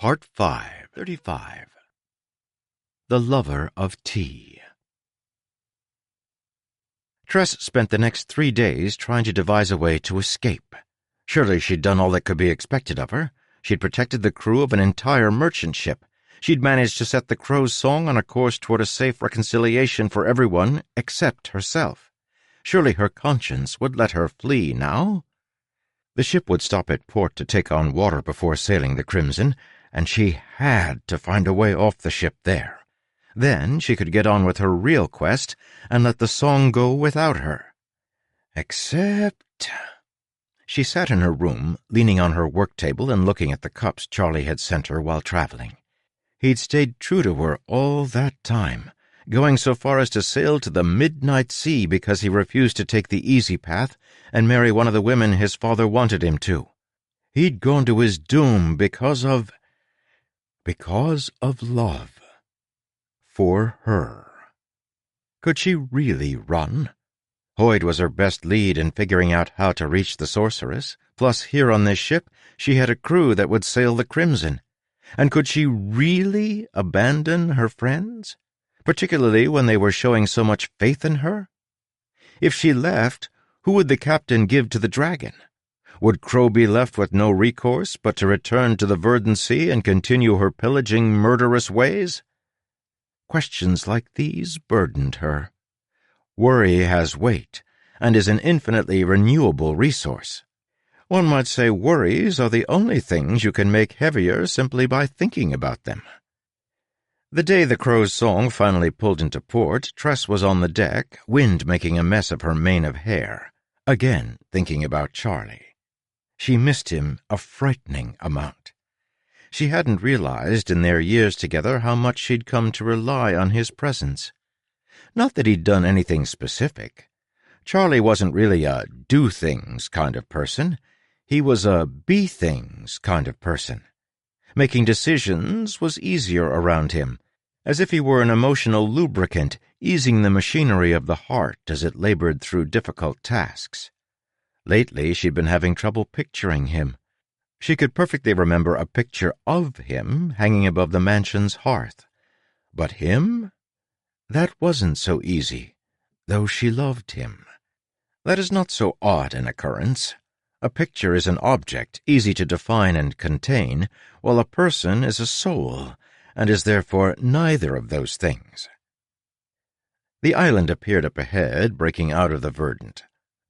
Part 5, 35. The Lover of Tea. Tress spent the next 3 days trying to devise a way to escape. Surely she'd done all that could be expected of her. She'd protected the crew of an entire merchant ship. She'd managed to set the Crow's Song on a course toward a safe reconciliation for everyone except herself. Surely her conscience would let her flee now? The ship would stop at port to take on water before sailing the Crimson, and she had to find a way off the ship there. Then she could get on with her real quest and let the song go without her. Except... She sat in her room, leaning on her work table and looking at the cups Charlie had sent her while traveling. He'd stayed true to her all that time, going so far as to sail to the midnight sea because he refused to take the easy path and marry one of the women his father wanted him to. He'd gone to his doom because of love. For her. Could she really run? Hoyd was her best lead in figuring out how to reach the sorceress, plus here on this ship she had a crew that would sail the Crimson. And could she really abandon her friends, particularly when they were showing so much faith in her? If she left, who would the captain give to the dragon? Would Crow be left with no recourse but to return to the Verdant Sea and continue her pillaging, murderous ways? Questions like these burdened her. Worry has weight, and is an infinitely renewable resource. One might say worries are the only things you can make heavier simply by thinking about them. The day the Crow's Song finally pulled into port, Tress was on the deck, wind making a mess of her mane of hair, again thinking about Charlie. She missed him a frightening amount. She hadn't realized in their years together how much she'd come to rely on his presence. Not that he'd done anything specific. Charlie wasn't really a do-things kind of person. He was a be-things kind of person. Making decisions was easier around him, as if he were an emotional lubricant easing the machinery of the heart as it labored through difficult tasks. Lately she'd been having trouble picturing him. She could perfectly remember a picture of him hanging above the mansion's hearth. But him? That wasn't so easy, though she loved him. That is not so odd an occurrence. A picture is an object, easy to define and contain, while a person is a soul, and is therefore neither of those things. The island appeared up ahead, breaking out of the Verdant.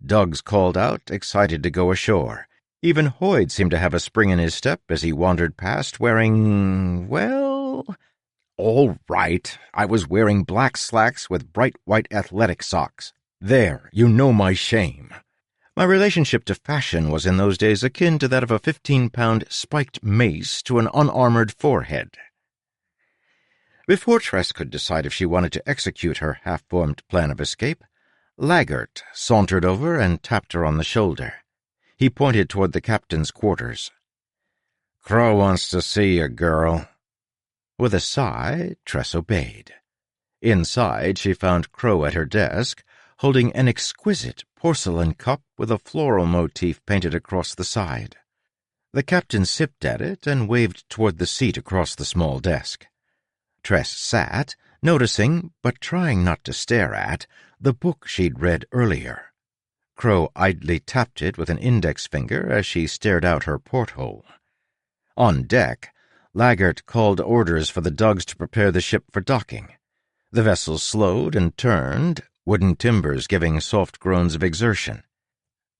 Duggs called out, excited to go ashore. Even Hoyd seemed to have a spring in his step as he wandered past, wearing, well... All right, I was wearing black slacks with bright white athletic socks. There, you know my shame. My relationship to fashion was in those days akin to that of a 15-pound spiked mace to an unarmored forehead. Before Tress could decide if she wanted to execute her half-formed plan of escape, Laggert sauntered over and tapped her on the shoulder. He pointed toward the captain's quarters. "Crow wants to see you, girl." With a sigh, Tress obeyed. Inside, she found Crow at her desk, holding an exquisite porcelain cup with a floral motif painted across the side. The captain sipped at it and waved toward the seat across the small desk. Tress sat, noticing, but trying not to stare at, the book she'd read earlier. Crow idly tapped it with an index finger as she stared out her porthole. On deck, Laggert called orders for the Duggs to prepare the ship for docking. The vessel slowed and turned, wooden timbers giving soft groans of exertion.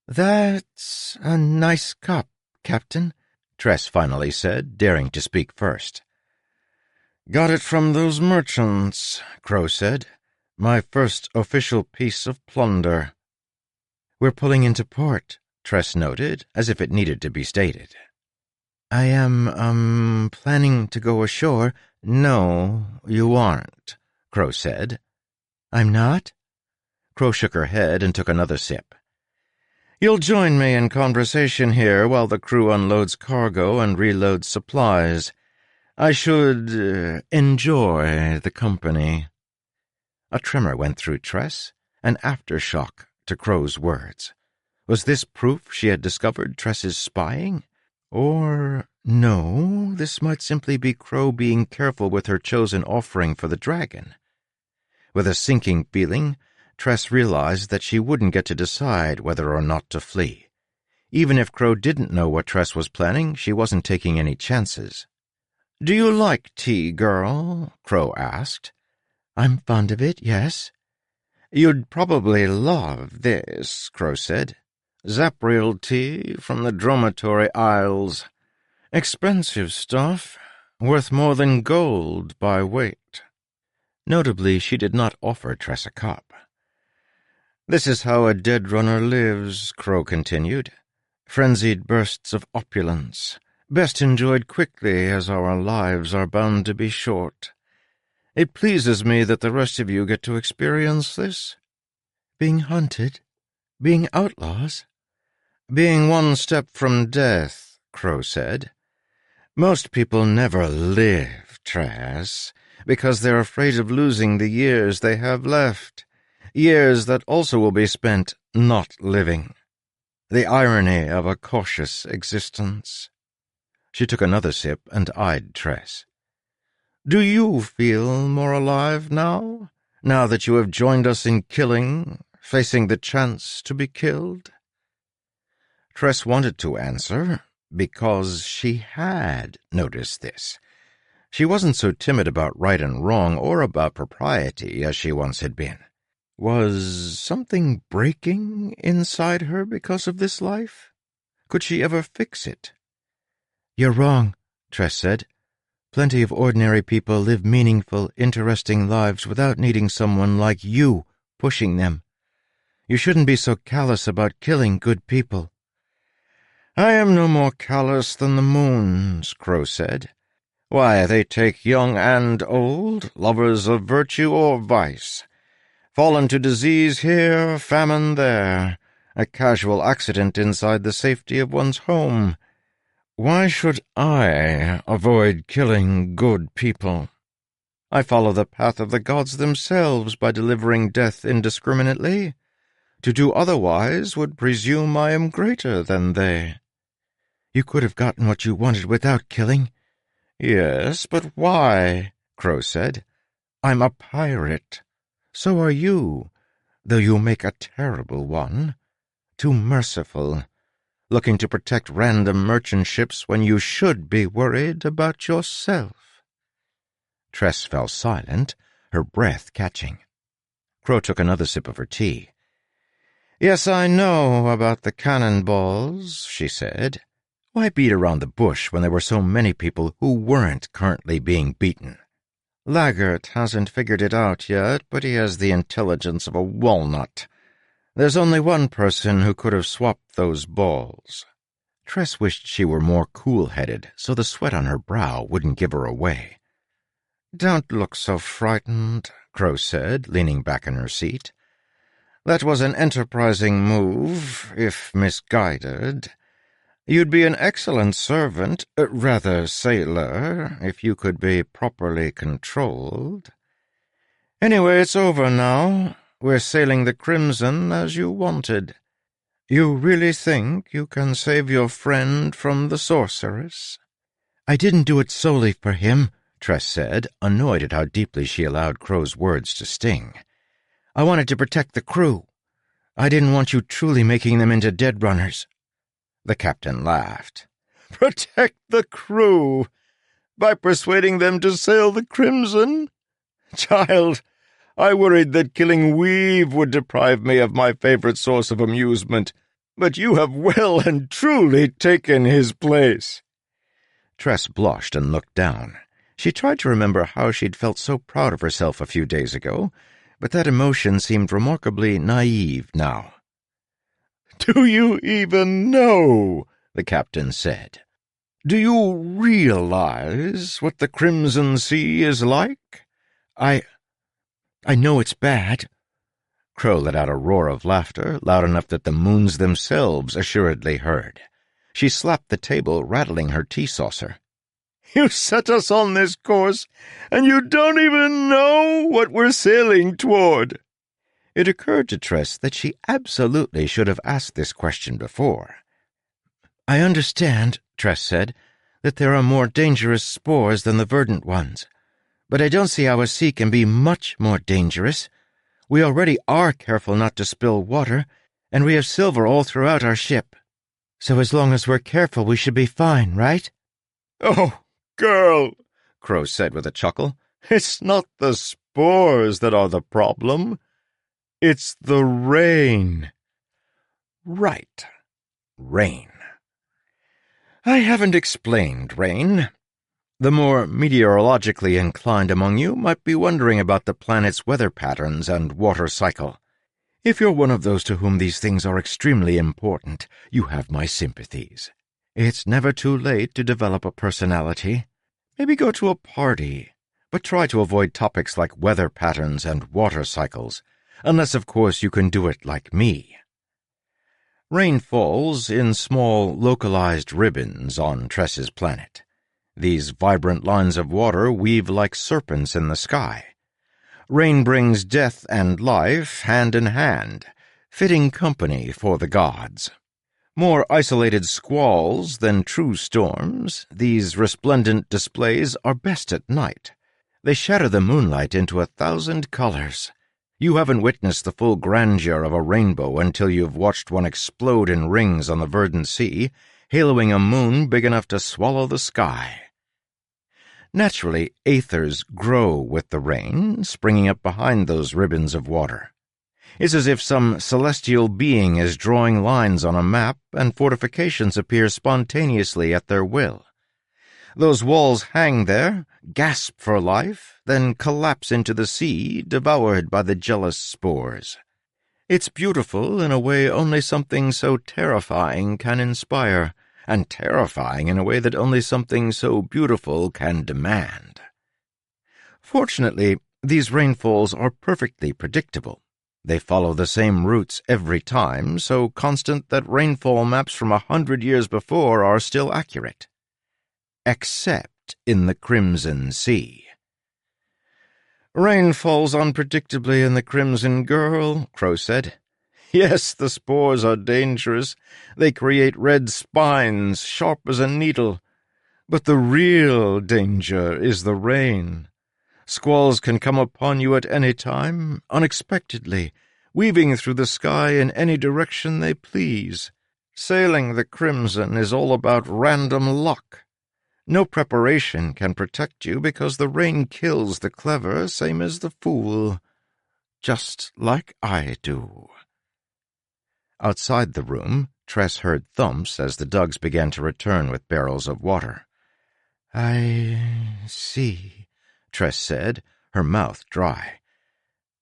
"That's a nice cup, Captain," Tress finally said, daring to speak first. "Got it from those merchants," Crow said. "My first official piece of plunder." "We're pulling into port," Tress noted, as if it needed to be stated. "I am, planning to go ashore." "No, you aren't," Crow said. "I'm not?" Crow shook her head and took another sip. "You'll join me in conversation here while the crew unloads cargo and reloads supplies. I should enjoy the company." A tremor went through Tress, an aftershock to Crow's words. Was this proof she had discovered Tress's spying? Or No, this might simply be Crow being careful with her chosen offering for the dragon. With a sinking feeling, Tress realized that she wouldn't get to decide whether or not to flee. Even if Crow didn't know what Tress was planning, she wasn't taking any chances. "Do you like tea, girl?" Crow asked. "I'm fond of it, yes." "You'd probably love this," Crow said. "Zapriel tea from the Dromatory Isles. Expensive stuff, worth more than gold by weight." Notably, she did not offer Tress a cup. "This is how a dead runner lives," Crow continued. "Frenzied bursts of opulence, best enjoyed quickly as our lives are bound to be short. It pleases me that the rest of you get to experience this." "Being hunted? Being outlaws?" "Being one step from death," Crow said. "Most people never live, Tress, because they're afraid of losing the years they have left, years that also will be spent not living. The irony of a cautious existence." She took another sip and eyed Tress. "Do you feel more alive now that you have joined us in killing, facing the chance to be killed?" Tress wanted to answer, because she had noticed this. She wasn't so timid about right and wrong or about propriety as she once had been. Was something breaking inside her because of this life? Could she ever fix it? "You're wrong," Tress said. "Plenty of ordinary people live meaningful, interesting lives without needing someone like you pushing them. You shouldn't be so callous about killing good people." "I am no more callous than the moons," Crow said. "Why, they take young and old, lovers of virtue or vice. Fallen to disease here, famine there, a casual accident inside the safety of one's home. Why should I avoid killing good people? I follow the path of the gods themselves by delivering death indiscriminately. To do otherwise would presume I am greater than they." "You could have gotten what you wanted without killing." "Yes, but why?" Crow said. "I'm a pirate. So are you, though you make a terrible one. Too merciful, looking to protect random merchant ships when you should be worried about yourself." Tress fell silent, her breath catching. Crow took another sip of her tea. "Yes, I know about the cannonballs," she said. Why beat around the bush when there were so many people who weren't currently being beaten? "Laggert hasn't figured it out yet, but he has the intelligence of a walnut. There's only one person who could have swapped those balls." Tress wished she were more cool-headed, so the sweat on her brow wouldn't give her away. "Don't look so frightened," Crow said, leaning back in her seat. "That was an enterprising move, if misguided. You'd be an excellent servant, rather sailor, if you could be properly controlled. Anyway, it's over now. We're sailing the Crimson as you wanted. You really think you can save your friend from the sorceress?" "I didn't do it solely for him," Tress said, annoyed at how deeply she allowed Crow's words to sting. "I wanted to protect the crew. I didn't want you truly making them into dead runners." The captain laughed. "Protect the crew? By persuading them to sail the Crimson? Child, I worried that killing Weave would deprive me of my favorite source of amusement, but you have well and truly taken his place." Tress blushed and looked down. She tried to remember how she'd felt so proud of herself a few days ago, but that emotion seemed remarkably naive now. "Do you even know?" the captain said. "Do you realize what the Crimson Sea is like?" I know it's bad." Crow let out a roar of laughter, loud enough that the moons themselves assuredly heard. She slapped the table, rattling her tea saucer. "You set us on this course, and you don't even know what we're sailing toward." It occurred to Tress that she absolutely should have asked this question before. "I understand," Tress said. that there are more dangerous spores than the verdant ones, but I don't see how a sea can be much more dangerous. We already are careful not to spill water, and we have silver all throughout our ship. So as long as we're careful, we should be fine, right?" "Oh, girl," Crow said with a chuckle, "it's not the spores that are the problem. It's the rain." "Right. Rain. I haven't explained rain. The more meteorologically inclined among you might be wondering about the planet's weather patterns and water cycle. If you're one of those to whom these things are extremely important, you have my sympathies. It's never too late to develop a personality. Maybe go to a party, but try to avoid topics like weather patterns and water cycles, unless, of course, you can do it like me. Rain falls in small, localized ribbons on Tress's planet. These vibrant lines of water weave like serpents in the sky. Rain brings death and life hand in hand, fitting company for the gods. More isolated squalls than true storms, these resplendent displays are best at night. They shatter the moonlight into 1,000 colors. You haven't witnessed the full grandeur of a rainbow until you've watched one explode in rings on the verdant sea, haloing a moon big enough to swallow the sky. Naturally, aethers grow with the rain, springing up behind those ribbons of water. It's as if some celestial being is drawing lines on a map and fortifications appear spontaneously at their will. Those walls hang there, gasp for life, then collapse into the sea, devoured by the jealous spores. It's beautiful in a way only something so terrifying can inspire, and terrifying in a way that only something so beautiful can demand. Fortunately, these rainfalls are perfectly predictable. They follow the same routes every time, so constant that rainfall maps from 100 years before are still accurate. Except in the Crimson Sea. "Rain falls unpredictably in the Crimson Girl," Crow said. "Yes, the spores are dangerous. They create red spines, sharp as a needle. But the real danger is the rain. Squalls can come upon you at any time, unexpectedly, weaving through the sky in any direction they please. Sailing the Crimson is all about random luck. No preparation can protect you because the rain kills the clever same as the fool. Just like I do." Outside the room, Tress heard thumps as the Dugs began to return with barrels of water. "I see," Tress said, her mouth dry.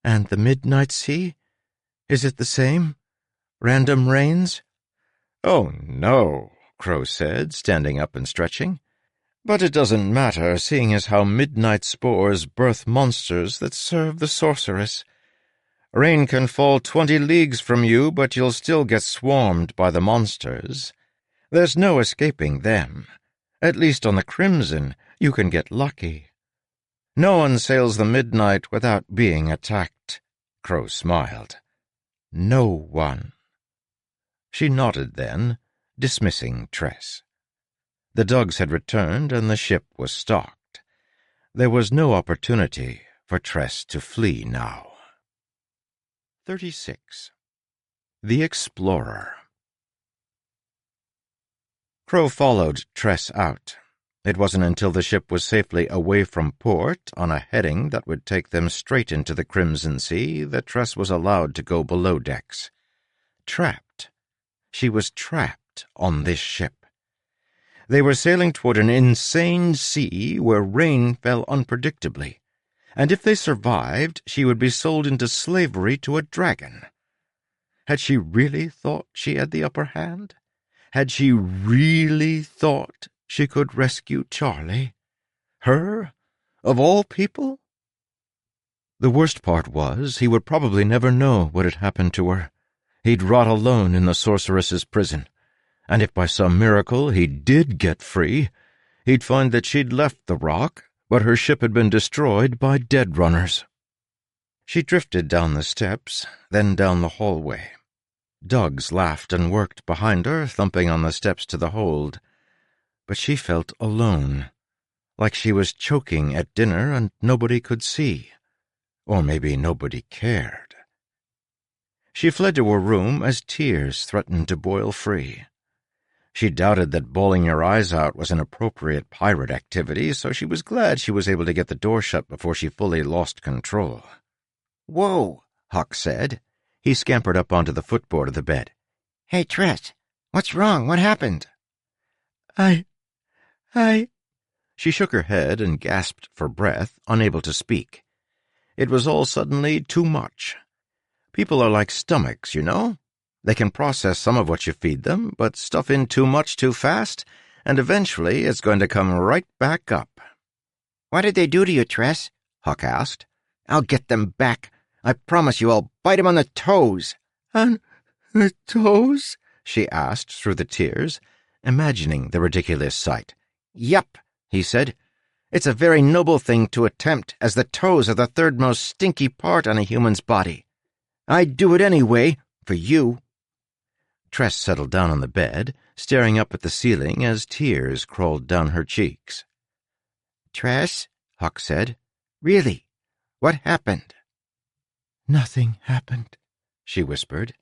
"And the Midnight Sea? Is it the same? Random rains?" "Oh, no," Crow said, standing up and stretching. "But it doesn't matter, seeing as how midnight spores birth monsters that serve the sorceress. Rain can fall 20 leagues from you, but you'll still get swarmed by the monsters. There's no escaping them. At least on the Crimson, you can get lucky. No one sails the midnight without being attacked." Crow smiled. "No one." She nodded then, dismissing Tress. The Dugs had returned and the ship was stocked. There was no opportunity for Tress to flee now. 36. The Explorer. Crow followed Tress out. It wasn't until the ship was safely away from port on a heading that would take them straight into the Crimson Sea that Tress was allowed to go below decks. Trapped. She was trapped on this ship. They were sailing toward an insane sea where rain fell unpredictably, and if they survived, she would be sold into slavery to a dragon. Had she really thought she had the upper hand? Had she really thought she could rescue Charlie? Her, of all people? The worst part was he would probably never know what had happened to her. He'd rot alone in the sorceress's prison, and if by some miracle he did get free, he'd find that she'd left the rock, but her ship had been destroyed by dead runners. She drifted down the steps, then down the hallway. Dugs laughed and worked behind her, thumping on the steps to the hold. But she felt alone, like she was choking at dinner and nobody could see. Or maybe nobody cared. She fled to her room as tears threatened to boil free. She doubted that bawling your eyes out was an appropriate pirate activity, so she was glad she was able to get the door shut before she fully lost control. "Whoa," Huck said. He scampered up onto the footboard of the bed. "Hey, Tress, what's wrong? What happened?" I... She shook her head and gasped for breath, unable to speak. It was all suddenly too much. People are like stomachs, you know? They can process some of what you feed them, but stuff in too much too fast, and eventually it's going to come right back up. "What did they do to you, Tress?" Huck asked. "I'll get them back. I promise you I'll bite 'em on the toes." "On the toes?" she asked through the tears, imagining the ridiculous sight. "Yup," he said. "It's a very noble thing to attempt, as the toes are the third most stinky part on a human's body. I'd do it anyway, for you." Tress settled down on the bed, staring up at the ceiling as tears crawled down her cheeks. "Tress," Huck said, "really, what happened?" "Nothing happened," she whispered,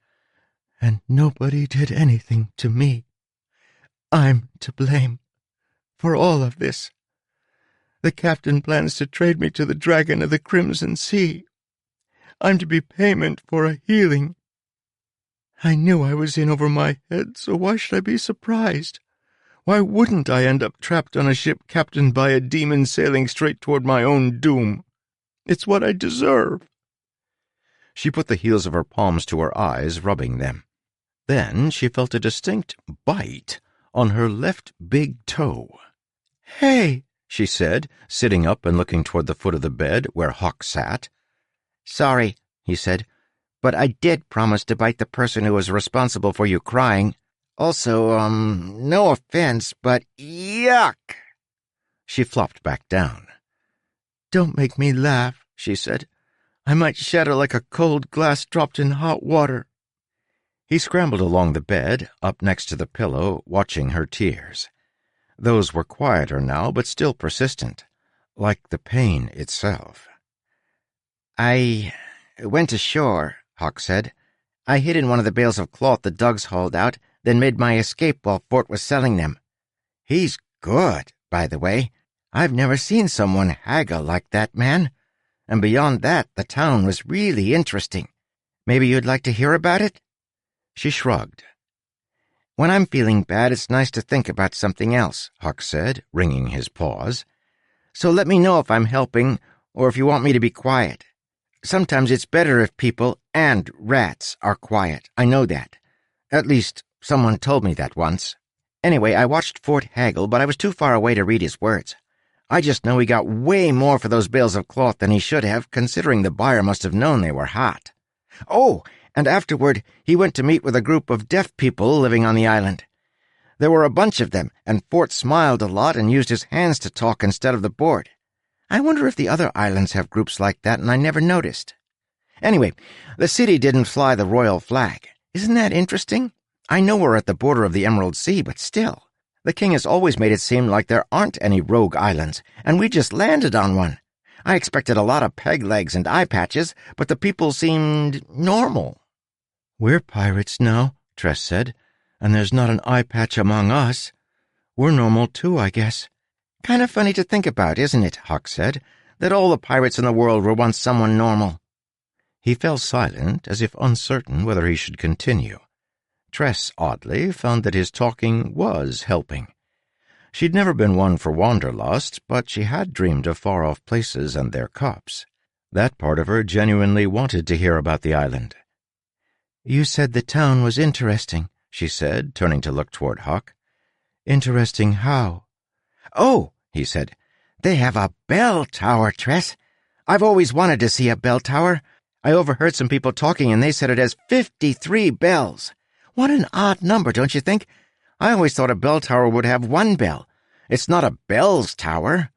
"and nobody did anything to me. I'm to blame for all of this. The captain plans to trade me to the Dragon of the Crimson Sea. I'm to be payment for a healing. I knew I was in over my head, so why should I be surprised? Why wouldn't I end up trapped on a ship captained by a demon sailing straight toward my own doom? It's what I deserve." She put the heels of her palms to her eyes, rubbing them. Then she felt a distinct bite on her left big toe. "Hey!" she said, sitting up and looking toward the foot of the bed where Huck sat. "Sorry," he said, "but I did promise to bite the person who was responsible for you crying. Also, no offense, but yuck!" She flopped back down. "Don't make me laugh," she said. "I might shatter like a cold glass dropped in hot water." He scrambled along the bed, up next to the pillow, watching her tears. Those were quieter now, but still persistent, like the pain itself. "I went ashore," Huck said. "I hid in one of the bales of cloth the Dugs hauled out, then made my escape while Fort was selling them. He's good, by the way. I've never seen someone haggle like that man. And beyond that, the town was really interesting. Maybe you'd like to hear about it?" She shrugged. "When I'm feeling bad, it's nice to think about something else," Huck said, wringing his paws. "So let me know if I'm helping, or if you want me to be quiet. Sometimes it's better if people and rats are quiet. I know that. At least, someone told me that once. Anyway, I watched Fort haggle, but I was too far away to read his words. I just know he got way more for those bales of cloth than he should have, considering the buyer must have known they were hot. Oh, and afterward he went to meet with a group of deaf people living on the island. There were a bunch of them, and Fort smiled a lot and used his hands to talk instead of the board. I wonder if the other islands have groups like that, and I never noticed. Anyway, the city didn't fly the royal flag. Isn't that interesting? I know we're at the border of the Emerald Sea, but still. The king has always made it seem like there aren't any rogue islands, and we just landed on one. I expected a lot of peg legs and eye patches, but the people seemed normal." "We're pirates now," Tress said, "and there's not an eye patch among us. We're normal too, I guess." "Kind of funny to think about, isn't it," Huck said, "that all the pirates in the world were once someone normal." He fell silent, as if uncertain whether he should continue. Tress, oddly, found that his talking was helping. She'd never been one for wanderlust, but she had dreamed of far-off places and their cups. That part of her genuinely wanted to hear about the island. "You said the town was interesting," she said, turning to look toward Huck. "Interesting how?" "Oh," he said, "they have a bell tower, Tress. I've always wanted to see a bell tower. I overheard some people talking, and they said it has 53 bells. What an odd number, don't you think? I always thought a bell tower would have one bell. It's not a bells tower.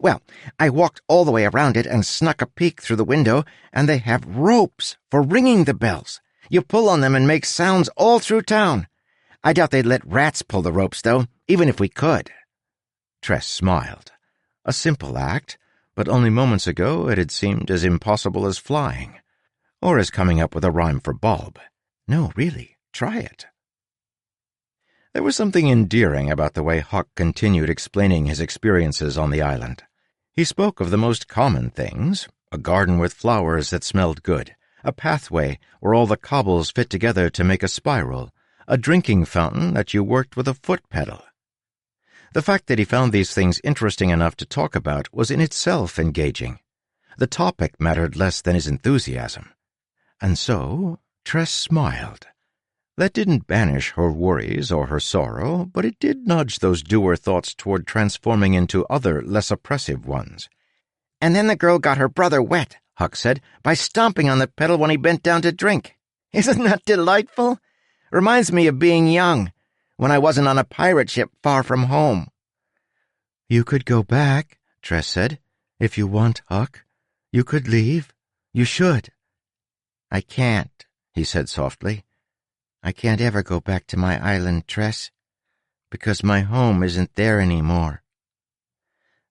Well, I walked all the way around it and snuck a peek through the window, and they have ropes for ringing the bells. You pull on them and make sounds all through town. I doubt they'd let rats pull the ropes, though, even if we could." Tress smiled. A simple act, but only moments ago it had seemed as impossible as flying, or as coming up with a rhyme for bulb. No, really, try it. There was something endearing about the way Huck continued explaining his experiences on the island. He spoke of the most common things: a garden with flowers that smelled good, a pathway where all the cobbles fit together to make a spiral, a drinking fountain that you worked with a foot pedal. The fact that he found these things interesting enough to talk about was in itself engaging. The topic mattered less than his enthusiasm. And so Tress smiled. That didn't banish her worries or her sorrow, but it did nudge those dour thoughts toward transforming into other, less oppressive ones. "And then the girl got her brother wet," Huck said, "by stomping on the pedal when he bent down to drink. Isn't that delightful? Reminds me of being young, when I wasn't on a pirate ship far from home." "You could go back," Tress said. "If you want, Huck. You could leave. You should." "I can't," he said softly. "I can't ever go back to my island, Tress, because my home isn't there anymore."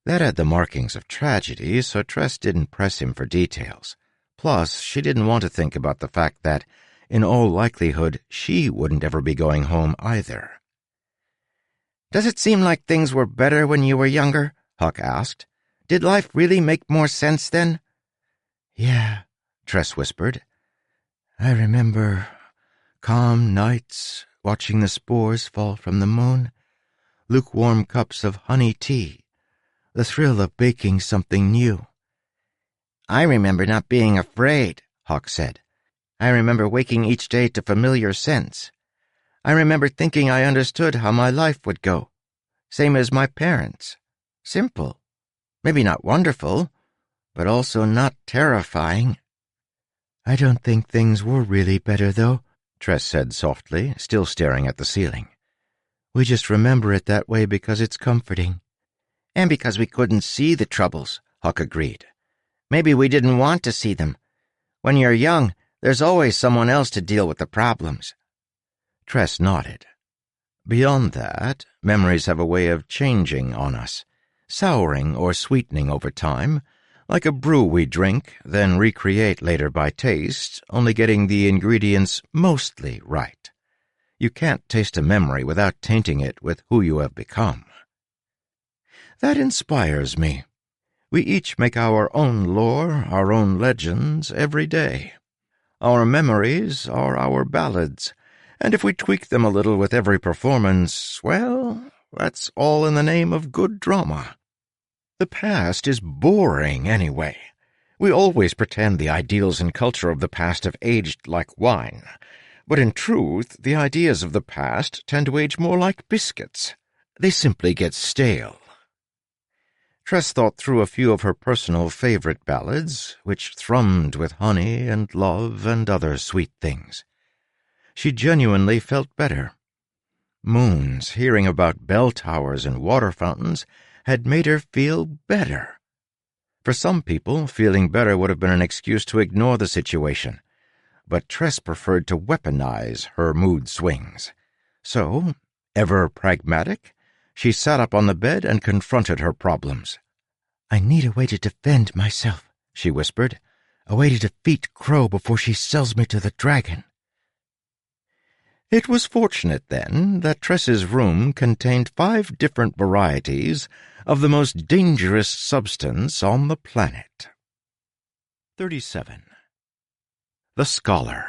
That had the markings of tragedy, so Tress didn't press him for details. Plus, she didn't want to think about the fact that, in all likelihood, she wouldn't ever be going home either. "Does it seem like things were better when you were younger?" Huck asked. "Did life really make more sense then?" "Yeah," Tress whispered. "I remember calm nights, watching the spores fall from the moon, lukewarm cups of honey tea, the thrill of baking something new." "I remember not being afraid," Huck said. "I remember waking each day to familiar scents. I remember thinking I understood how my life would go. Same as my parents. Simple. Maybe not wonderful, but also not terrifying." "I don't think things were really better, though," Tress said softly, still staring at the ceiling. "We just remember it that way because it's comforting." "And because we couldn't see the troubles," Huck agreed. "Maybe we didn't want to see them. When you're young, there's always someone else to deal with the problems." Tress nodded. Beyond that, memories have a way of changing on us, souring or sweetening over time, like a brew we drink, then recreate later by taste, only getting the ingredients mostly right. You can't taste a memory without tainting it with who you have become. That inspires me. We each make our own lore, our own legends, every day. Our memories are our ballads, and if we tweak them a little with every performance, well, that's all in the name of good drama. The past is boring anyway. We always pretend the ideals and culture of the past have aged like wine, but in truth, the ideas of the past tend to age more like biscuits. They simply get stale. Tress thought through a few of her personal favorite ballads, which thrummed with honey and love and other sweet things. She genuinely felt better. Moons hearing about bell towers and water fountains had made her feel better. For some people, feeling better would have been an excuse to ignore the situation, but Tress preferred to weaponize her mood swings. So, ever pragmatic, she sat up on the bed and confronted her problems. "I need a way to defend myself," she whispered. "A way to defeat Crow before she sells me to the dragon." It was fortunate, then, that Tress's room contained 5 different varieties of the most dangerous substance on the planet. 37. The Scholar.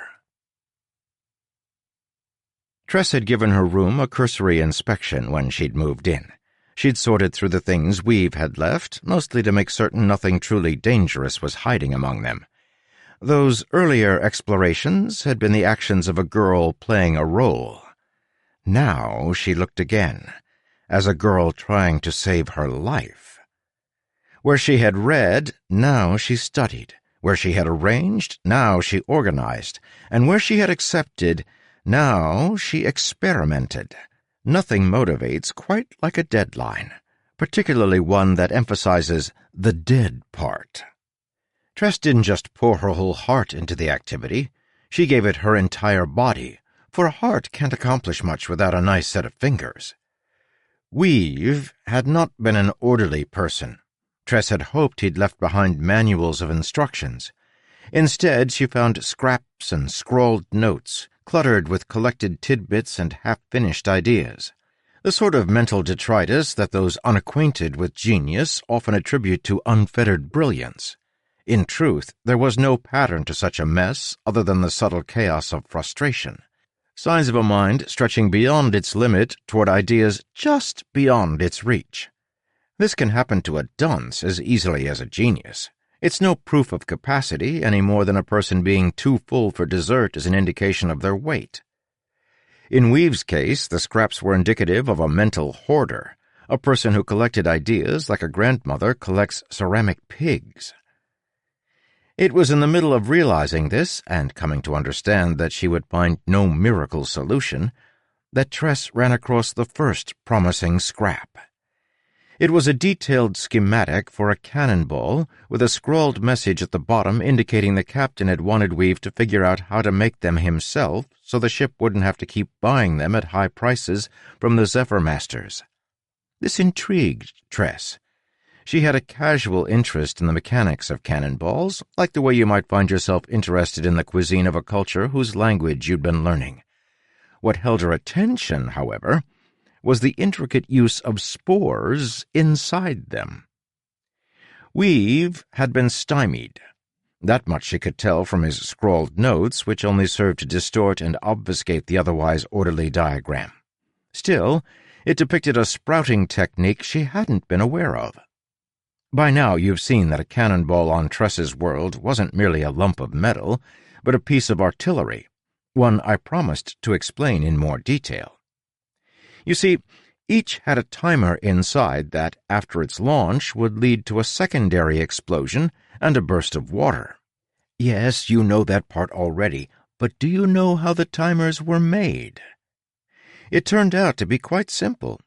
Tress had given her room a cursory inspection when she'd moved in. She'd sorted through the things Weave had left, mostly to make certain nothing truly dangerous was hiding among them. Those earlier explorations had been the actions of a girl playing a role. Now she looked again, as a girl trying to save her life. Where she had read, now she studied. Where she had arranged, now she organized. And where she had accepted, now she experimented. Nothing motivates quite like a deadline, particularly one that emphasizes the dead part. Tress didn't just pour her whole heart into the activity. She gave it her entire body, for a heart can't accomplish much without a nice set of fingers. Weave had not been an orderly person. Tress had hoped he'd left behind manuals of instructions. Instead, she found scraps and scrawled notes, cluttered with collected tidbits and half-finished ideas. The sort of mental detritus that those unacquainted with genius often attribute to unfettered brilliance. In truth, there was no pattern to such a mess other than the subtle chaos of frustration. Signs of a mind stretching beyond its limit toward ideas just beyond its reach. This can happen to a dunce as easily as a genius. It's no proof of capacity any more than a person being too full for dessert is an indication of their weight. In Weave's case, the scraps were indicative of a mental hoarder, a person who collected ideas like a grandmother collects ceramic pigs. It was in the middle of realizing this, and coming to understand that she would find no miracle solution, that Tress ran across the first promising scrap. It was a detailed schematic for a cannonball with a scrawled message at the bottom indicating the captain had wanted Weave to figure out how to make them himself so the ship wouldn't have to keep buying them at high prices from the Zephyr Masters. This intrigued Tress. She had a casual interest in the mechanics of cannonballs, like the way you might find yourself interested in the cuisine of a culture whose language you'd been learning. What held her attention, however, was the intricate use of spores inside them. Weave had been stymied. That much she could tell from his scrawled notes, which only served to distort and obfuscate the otherwise orderly diagram. Still, it depicted a sprouting technique she hadn't been aware of. By now you've seen that a cannonball on Tress's world wasn't merely a lump of metal, but a piece of artillery, one I promised to explain in more detail. You see, each had a timer inside that, after its launch, would lead to a secondary explosion and a burst of water. Yes, you know that part already, but do you know how the timers were made? It turned out to be quite simple.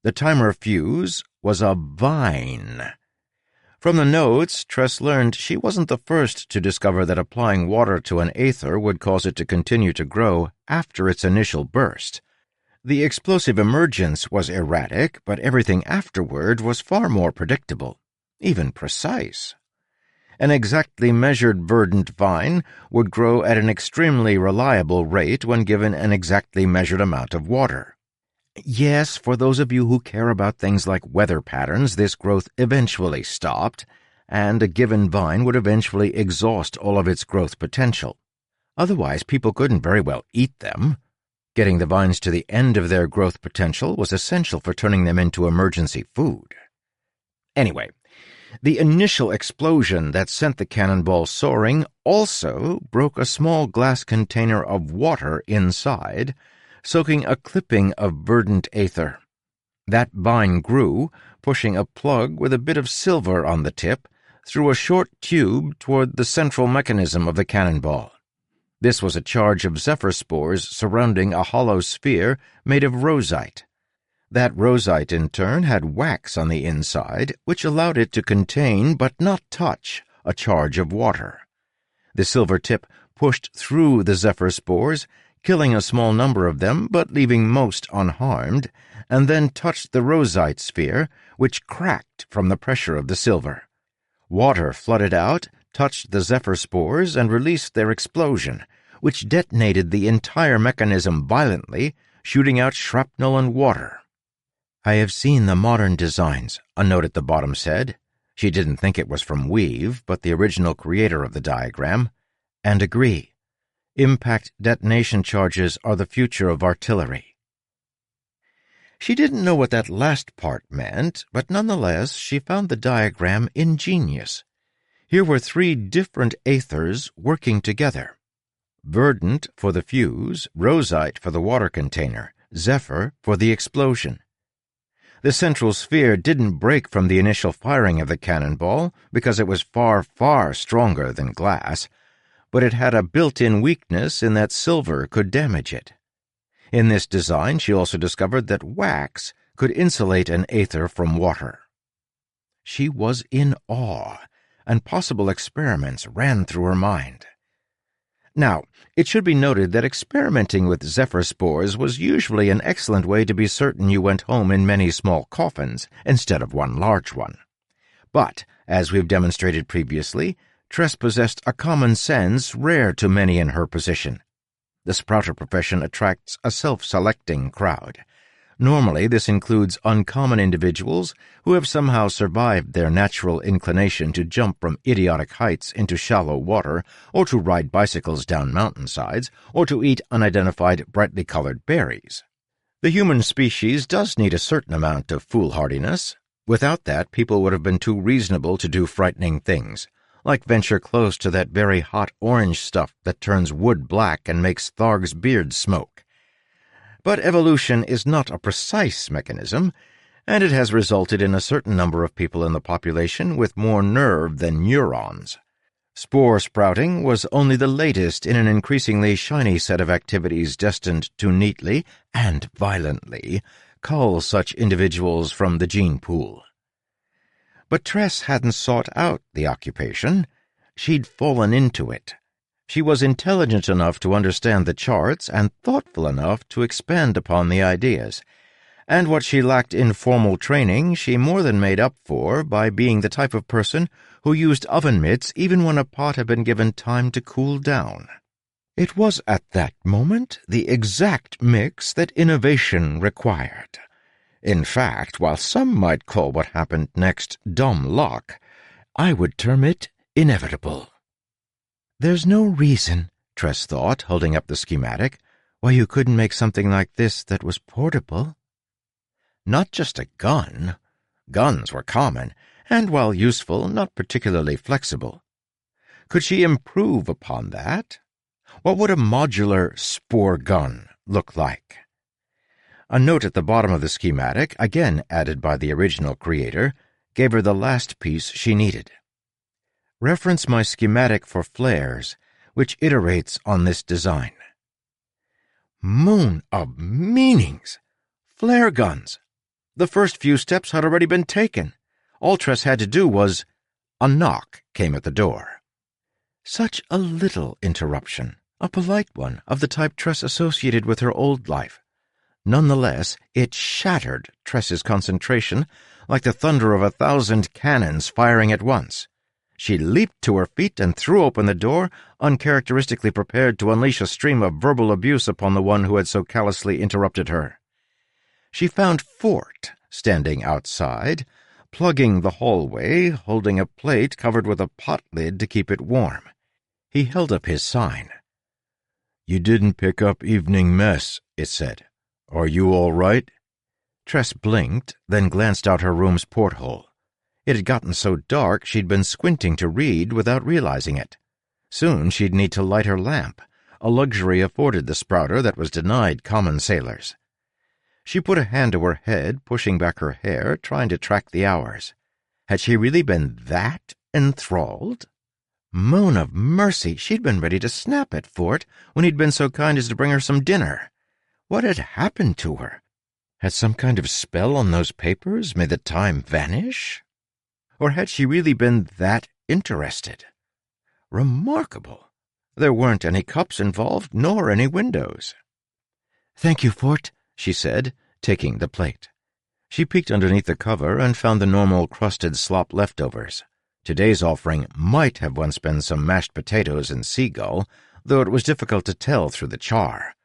The timer fuse was a vine. From the notes, Tress learned she wasn't the first to discover that applying water to an aether would cause it to continue to grow after its initial burst. The explosive emergence was erratic, but everything afterward was far more predictable, even precise. An exactly measured verdant vine would grow at an extremely reliable rate when given an exactly measured amount of water. Yes, for those of you who care about things like weather patterns, this growth eventually stopped, and a given vine would eventually exhaust all of its growth potential. Otherwise, people couldn't very well eat them. Getting the vines to the end of their growth potential was essential for turning them into emergency food. Anyway, the initial explosion that sent the cannonball soaring also broke a small glass container of water inside, soaking a clipping of verdant aether. That vine grew, pushing a plug with a bit of silver on the tip through a short tube toward the central mechanism of the cannonball. This was a charge of zephyr spores surrounding a hollow sphere made of rosite. That rosite, in turn, had wax on the inside, which allowed it to contain, but not touch, a charge of water. The silver tip pushed through the zephyr spores, killing a small number of them, but leaving most unharmed, and then touched the rosite sphere, which cracked from the pressure of the silver. Water flooded out, touched the zephyr spores, and released their explosion, which detonated the entire mechanism violently, shooting out shrapnel and water. "I have seen the modern designs," a note at the bottom said. She didn't think it was from Weave, but the original creator of the diagram, and agree. Impact detonation charges are the future of artillery. She didn't know what that last part meant, but nonetheless she found the diagram ingenious. Here were 3 different aethers working together. Verdant for the fuse, rosite for the water container, zephyr for the explosion. The central sphere didn't break from the initial firing of the cannonball because it was far, far stronger than glass, but it had a built-in weakness in that silver could damage it. In this design, she also discovered that wax could insulate an aether from water. She was in awe, and possible experiments ran through her mind. Now, it should be noted that experimenting with zephyr spores was usually an excellent way to be certain you went home in many small coffins instead of one large one. But, as we've demonstrated previously, Tress possessed a common sense rare to many in her position. The sprouter profession attracts a self-selecting crowd. Normally, this includes uncommon individuals who have somehow survived their natural inclination to jump from idiotic heights into shallow water, or to ride bicycles down mountainsides, or to eat unidentified brightly colored berries. The human species does need a certain amount of foolhardiness. Without that, people would have been too reasonable to do frightening things, like venture close to that very hot orange stuff that turns wood black and makes Tharg's beard smoke. But evolution is not a precise mechanism, and it has resulted in a certain number of people in the population with more nerve than neurons. Spore sprouting was only the latest in an increasingly shiny set of activities destined to neatly and violently cull such individuals from the gene pool. But Tress hadn't sought out the occupation. She'd fallen into it. She was intelligent enough to understand the charts and thoughtful enough to expand upon the ideas, and what she lacked in formal training she more than made up for by being the type of person who used oven mitts even when a pot had been given time to cool down. It was at that moment the exact mix that innovation required. In fact, while some might call what happened next dumb luck, I would term it inevitable. There's no reason, Tress thought, holding up the schematic, why you couldn't make something like this that was portable. Not just a gun. Guns were common, and while useful, not particularly flexible. Could she improve upon that? What would a modular spore gun look like? A note at the bottom of the schematic, again added by the original creator, gave her the last piece she needed. Reference my schematic for flares, which iterates on this design. Moon of meanings! Flare guns! The first few steps had already been taken. All Tress had to do was... A knock came at the door. Such a little interruption, a polite one, of the type Tress associated with her old life. Nonetheless, it shattered Tress's concentration like the thunder of 1,000 cannons firing at once. She leaped to her feet and threw open the door, uncharacteristically prepared to unleash a stream of verbal abuse upon the one who had so callously interrupted her. She found Fort standing outside, plugging the hallway, holding a plate covered with a pot lid to keep it warm. He held up his sign. "You didn't pick up evening mess," it said. "Are you all right?" Tress blinked, then glanced out her room's porthole. It had gotten so dark she'd been squinting to read without realizing it. Soon she'd need to light her lamp, a luxury afforded the sprouter that was denied common sailors. She put a hand to her head, pushing back her hair, trying to track the hours. Had she really been that enthralled? Moan of mercy, she'd been ready to snap at Fort when he'd been so kind as to bring her some dinner. What had happened to her? Had some kind of spell on those papers made the time vanish? Or had she really been that interested? Remarkable. There weren't any cups involved, nor any windows. "Thank you, Fort," she said, taking the plate. She peeked underneath the cover and found the normal crusted slop leftovers. Today's offering might have once been some mashed potatoes and seagull, though it was difficult to tell through the char.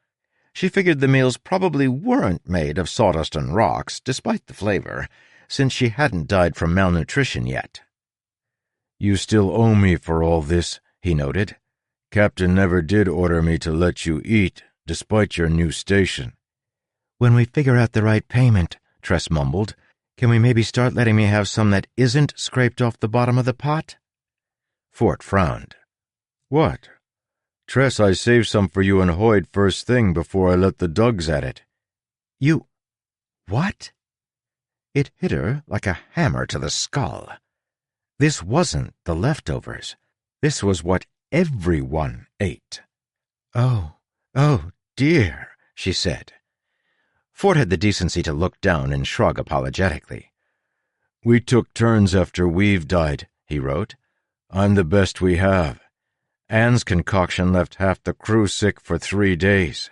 She figured the meals probably weren't made of sawdust and rocks, despite the flavor, since she hadn't died from malnutrition yet. "You still owe me for all this," he noted. "Captain never did order me to let you eat, despite your new station." "When we figure out the right payment," Tress mumbled, "can we maybe start letting me have some that isn't scraped off the bottom of the pot?" Fort frowned. "What? Tress, I saved some for you and Hoyt first thing before I let the dogs at it." "You... what?" It hit her like a hammer to the skull. This wasn't the leftovers. This was what everyone ate. Oh dear," she said. Fort had the decency to look down and shrug apologetically. "We took turns after Weave died," he wrote. "I'm the best we have. Anne's concoction left half the crew sick for 3 days.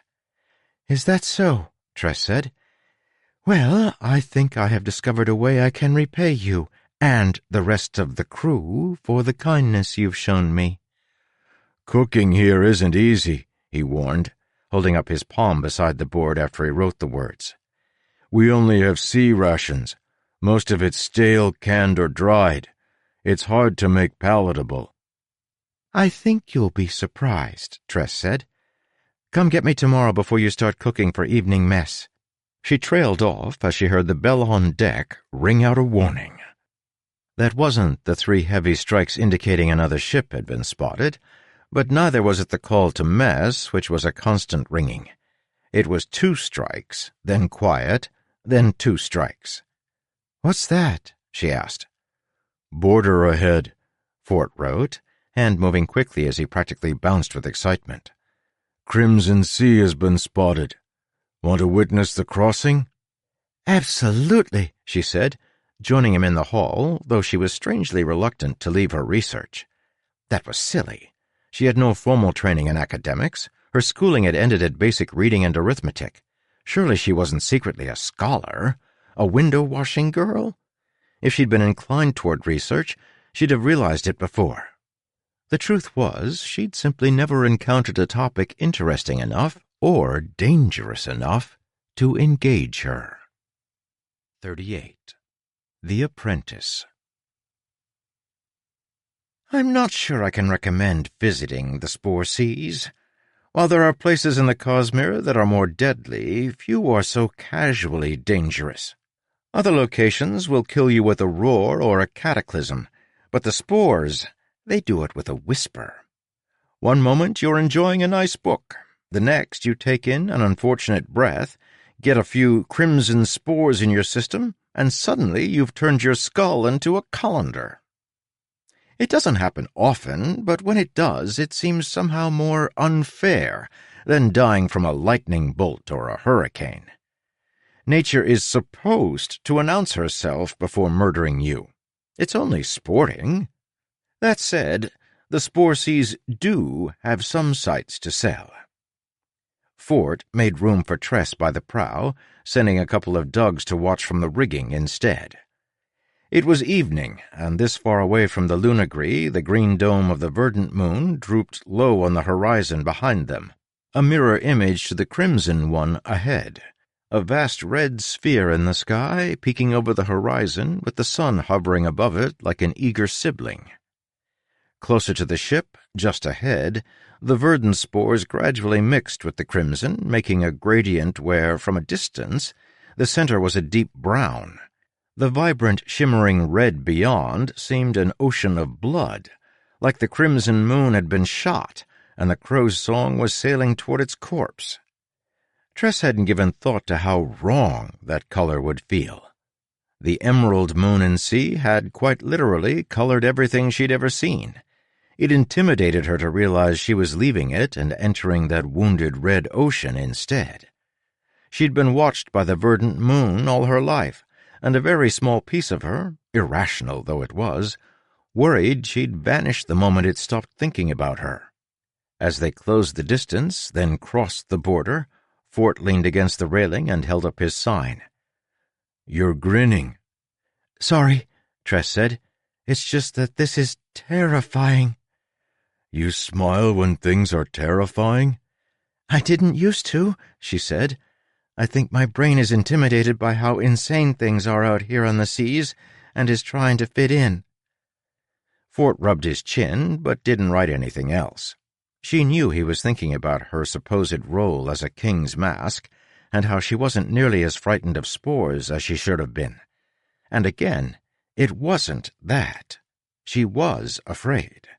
Is that so? Tress said. Well, I think I have discovered a way I can repay you and the rest of the crew for the kindness you've shown me. Cooking here isn't easy, he warned, holding up his palm beside the board after he wrote the words. We only have sea rations. Most of it's stale, canned, or dried. It's hard to make palatable. I think you'll be surprised, Tress said. Come get me tomorrow before you start cooking for evening mess. She trailed off as she heard the bell on deck ring out a warning. That wasn't the 3 heavy strikes indicating another ship had been spotted, but neither was it the call to mess, which was a constant ringing. It was 2 strikes, then quiet, then 2 strikes. What's that? She asked. Boarder ahead, Fort wrote, hand moving quickly as he practically bounced with excitement. Crimson Sea has been spotted. Want to witness the crossing? Absolutely, she said, joining him in the hall, though she was strangely reluctant to leave her research. That was silly. She had no formal training in academics. Her schooling had ended at basic reading and arithmetic. Surely she wasn't secretly a scholar, a window-washing girl? If she'd been inclined toward research, she'd have realized it before. The truth was, she'd simply never encountered a topic interesting enough or dangerous enough to engage her. 38. The Apprentice. I'm not sure I can recommend visiting the Spore Seas. While there are places in the Cosmere that are more deadly, few are so casually dangerous. Other locations will kill you with a roar or a cataclysm, but the spores, they do it with a whisper. One moment you're enjoying a nice book. The next you take in an unfortunate breath, get a few crimson spores in your system, and suddenly you've turned your skull into a colander. It doesn't happen often, but when it does, it seems somehow more unfair than dying from a lightning bolt or a hurricane. Nature is supposed to announce herself before murdering you. It's only sporting. That said, the Spore Seas do have some sights to sell. Fort made room for Tress by the prow, sending a couple of Dugs to watch from the rigging instead. It was evening, and this far away from the Lunagree, the green dome of the verdant moon drooped low on the horizon behind them, a mirror image to the crimson one ahead, a vast red sphere in the sky peeking over the horizon with the sun hovering above it like an eager sibling. Closer to the ship, just ahead, the verdant spores gradually mixed with the crimson, making a gradient where, from a distance, the center was a deep brown. The vibrant, shimmering red beyond seemed an ocean of blood, like the crimson moon had been shot, and the crow's song was sailing toward its corpse. Tress hadn't given thought to how wrong that color would feel. The emerald moon and sea had quite literally colored everything she'd ever seen. It intimidated her to realize she was leaving it and entering that wounded red ocean instead. She'd been watched by the verdant moon all her life, and a very small piece of her, irrational though it was, worried she'd vanish the moment it stopped thinking about her. As they closed the distance, then crossed the border, Fort leaned against the railing and held up his sign. "You're grinning." "Sorry," Tress said. "It's just that this is terrifying." "You smile when things are terrifying?" "I didn't used to," she said. "I think my brain is intimidated by how insane things are out here on the seas and is trying to fit in." Fort rubbed his chin, but didn't write anything else. She knew he was thinking about her supposed role as a king's mask, and how she wasn't nearly as frightened of spores as she should have been. And again, it wasn't that. She was afraid.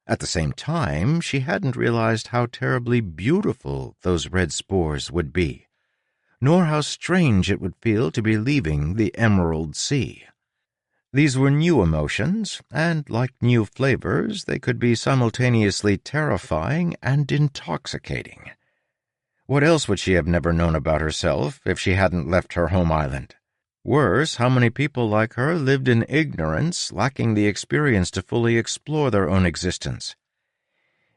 At the same time, she hadn't realized how terribly beautiful those red spores would be, nor how strange it would feel to be leaving the Emerald Sea. These were new emotions, and like new flavors, they could be simultaneously terrifying and intoxicating. What else would she have never known about herself if she hadn't left her home island? Worse, how many people like her lived in ignorance, lacking the experience to fully explore their own existence?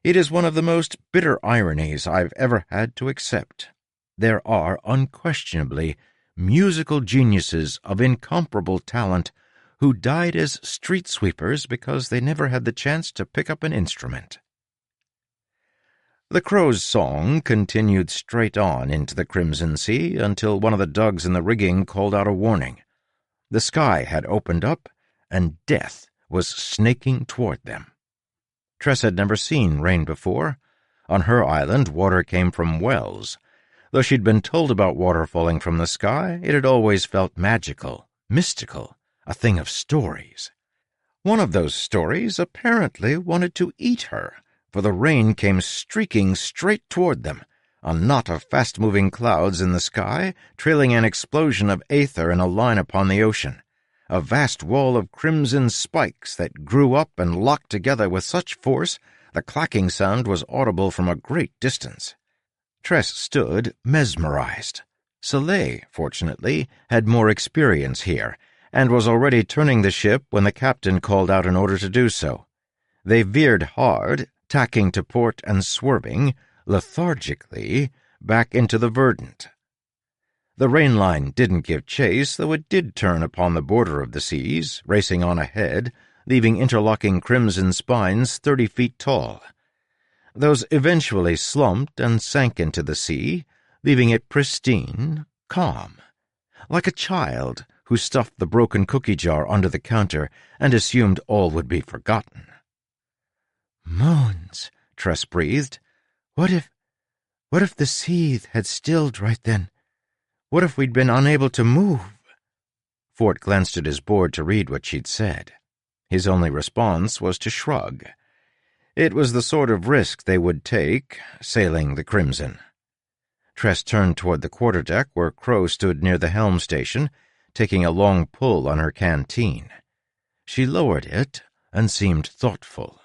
It is one of the most bitter ironies I've ever had to accept. There are unquestionably musical geniuses of incomparable talent who died as street sweepers because they never had the chance to pick up an instrument. The crow's song continued straight on into the crimson sea until one of the dugs in the rigging called out a warning. The sky had opened up, and death was snaking toward them. Tress had never seen rain before. On her island, water came from wells. Though she'd been told about water falling from the sky, it had always felt magical, mystical, a thing of stories. One of those stories apparently wanted to eat her, for the rain came streaking straight toward them, a knot of fast-moving clouds in the sky, trailing an explosion of aether in a line upon the ocean, a vast wall of crimson spikes that grew up and locked together with such force the clacking sound was audible from a great distance. Tress stood mesmerized. Soleil, fortunately, had more experience here, and was already turning the ship when the captain called out an order to do so. They veered hard, tacking to port and swerving, lethargically, back into the Verdant. The rain line didn't give chase, though it did turn upon the border of the seas, racing on ahead, leaving interlocking crimson spines 30 feet tall. Those eventually slumped and sank into the sea, leaving it pristine, calm, like a child who stuffed the broken cookie jar under the counter and assumed all would be forgotten. "Moons," Tress breathed. What if the sea had stilled right then? What if we'd been unable to move?" Fort glanced at his board to read what she'd said. His only response was to shrug. It was the sort of risk they would take, sailing the Crimson. Tress turned toward the quarterdeck where Crow stood near the helm station, taking a long pull on her canteen. She lowered it and seemed thoughtful.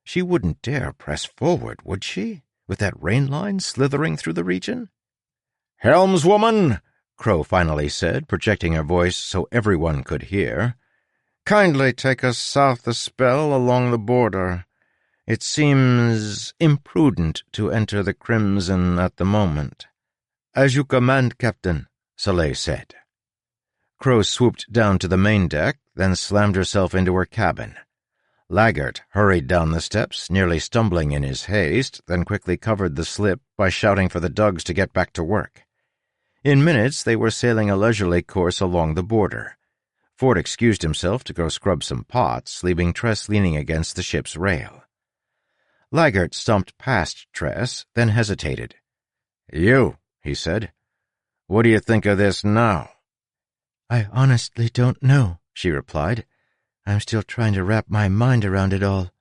She wouldn't dare press forward, would she, with that rain line slithering through the region? "Helmswoman," Crow finally said, projecting her voice so everyone could hear, "kindly take us south a spell along the border. It seems imprudent to enter the Crimson at the moment." "As you command, Captain," Soleil said. Crow swooped down to the main deck, then slammed herself into her cabin. Laggert hurried down the steps, nearly stumbling in his haste, then quickly covered the slip by shouting for the Dugs to get back to work. In minutes they were sailing a leisurely course along the border. Ford excused himself to go scrub some pots, leaving Tress leaning against the ship's rail. Laggert stumped past Tress, then hesitated. "You," he said. "What do you think of this now?" "I honestly don't know," she replied. "I'm still trying to wrap my mind around it all."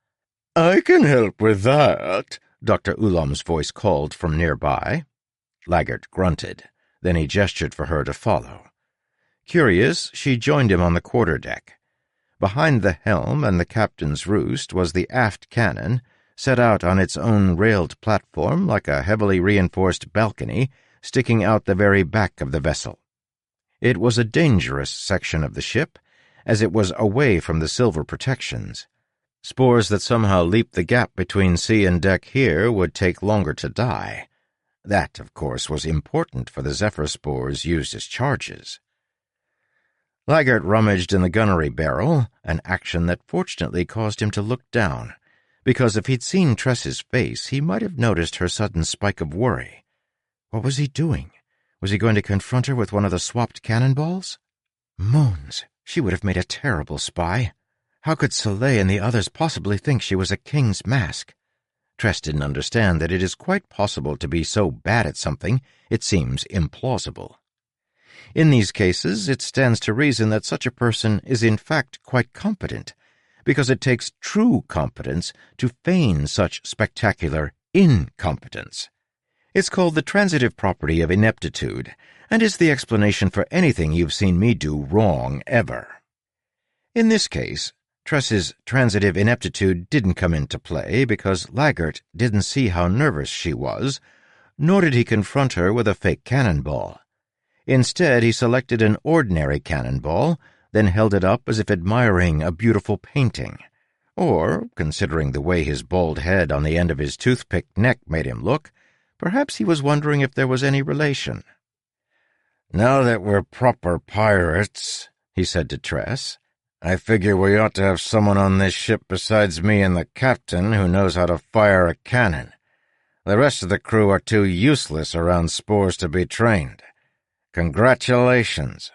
"I can help with that," Dr. Ulam's voice called from nearby. Laggert grunted. Then he gestured for her to follow. Curious, she joined him on the quarterdeck. Behind the helm and the captain's roost was the aft cannon, set out on its own railed platform like a heavily reinforced balcony sticking out the very back of the vessel. It was a dangerous section of the ship, as it was away from the silver protections. Spores that somehow leaped the gap between sea and deck here would take longer to die. That, of course, was important for the Zephyr spores used as charges. Laggert rummaged in the gunnery barrel, an action that fortunately caused him to look down, because if he'd seen Tress's face, he might have noticed her sudden spike of worry. What was he doing? Was he going to confront her with one of the swapped cannonballs? Moons, she would have made a terrible spy. How could Soleil and the others possibly think she was a king's mask? Tress didn't understand that it is quite possible to be so bad at something it seems implausible. In these cases, it stands to reason that such a person is in fact quite competent, because it takes true competence to feign such spectacular incompetence. It's called the transitive property of ineptitude, and is the explanation for anything you've seen me do wrong ever. In this case, Tress's transitive ineptitude didn't come into play because Laggert didn't see how nervous she was, nor did he confront her with a fake cannonball. Instead, he selected an ordinary cannonball, then held it up as if admiring a beautiful painting, Or, considering the way his bald head on the end of his toothpick neck made him look, perhaps he was wondering if there was any relation. "Now that we're proper pirates," he said to Tress, "I figure we ought to have someone on this ship besides me and the captain who knows how to fire a cannon. The rest of the crew are too useless around spores to be trained. Congratulations."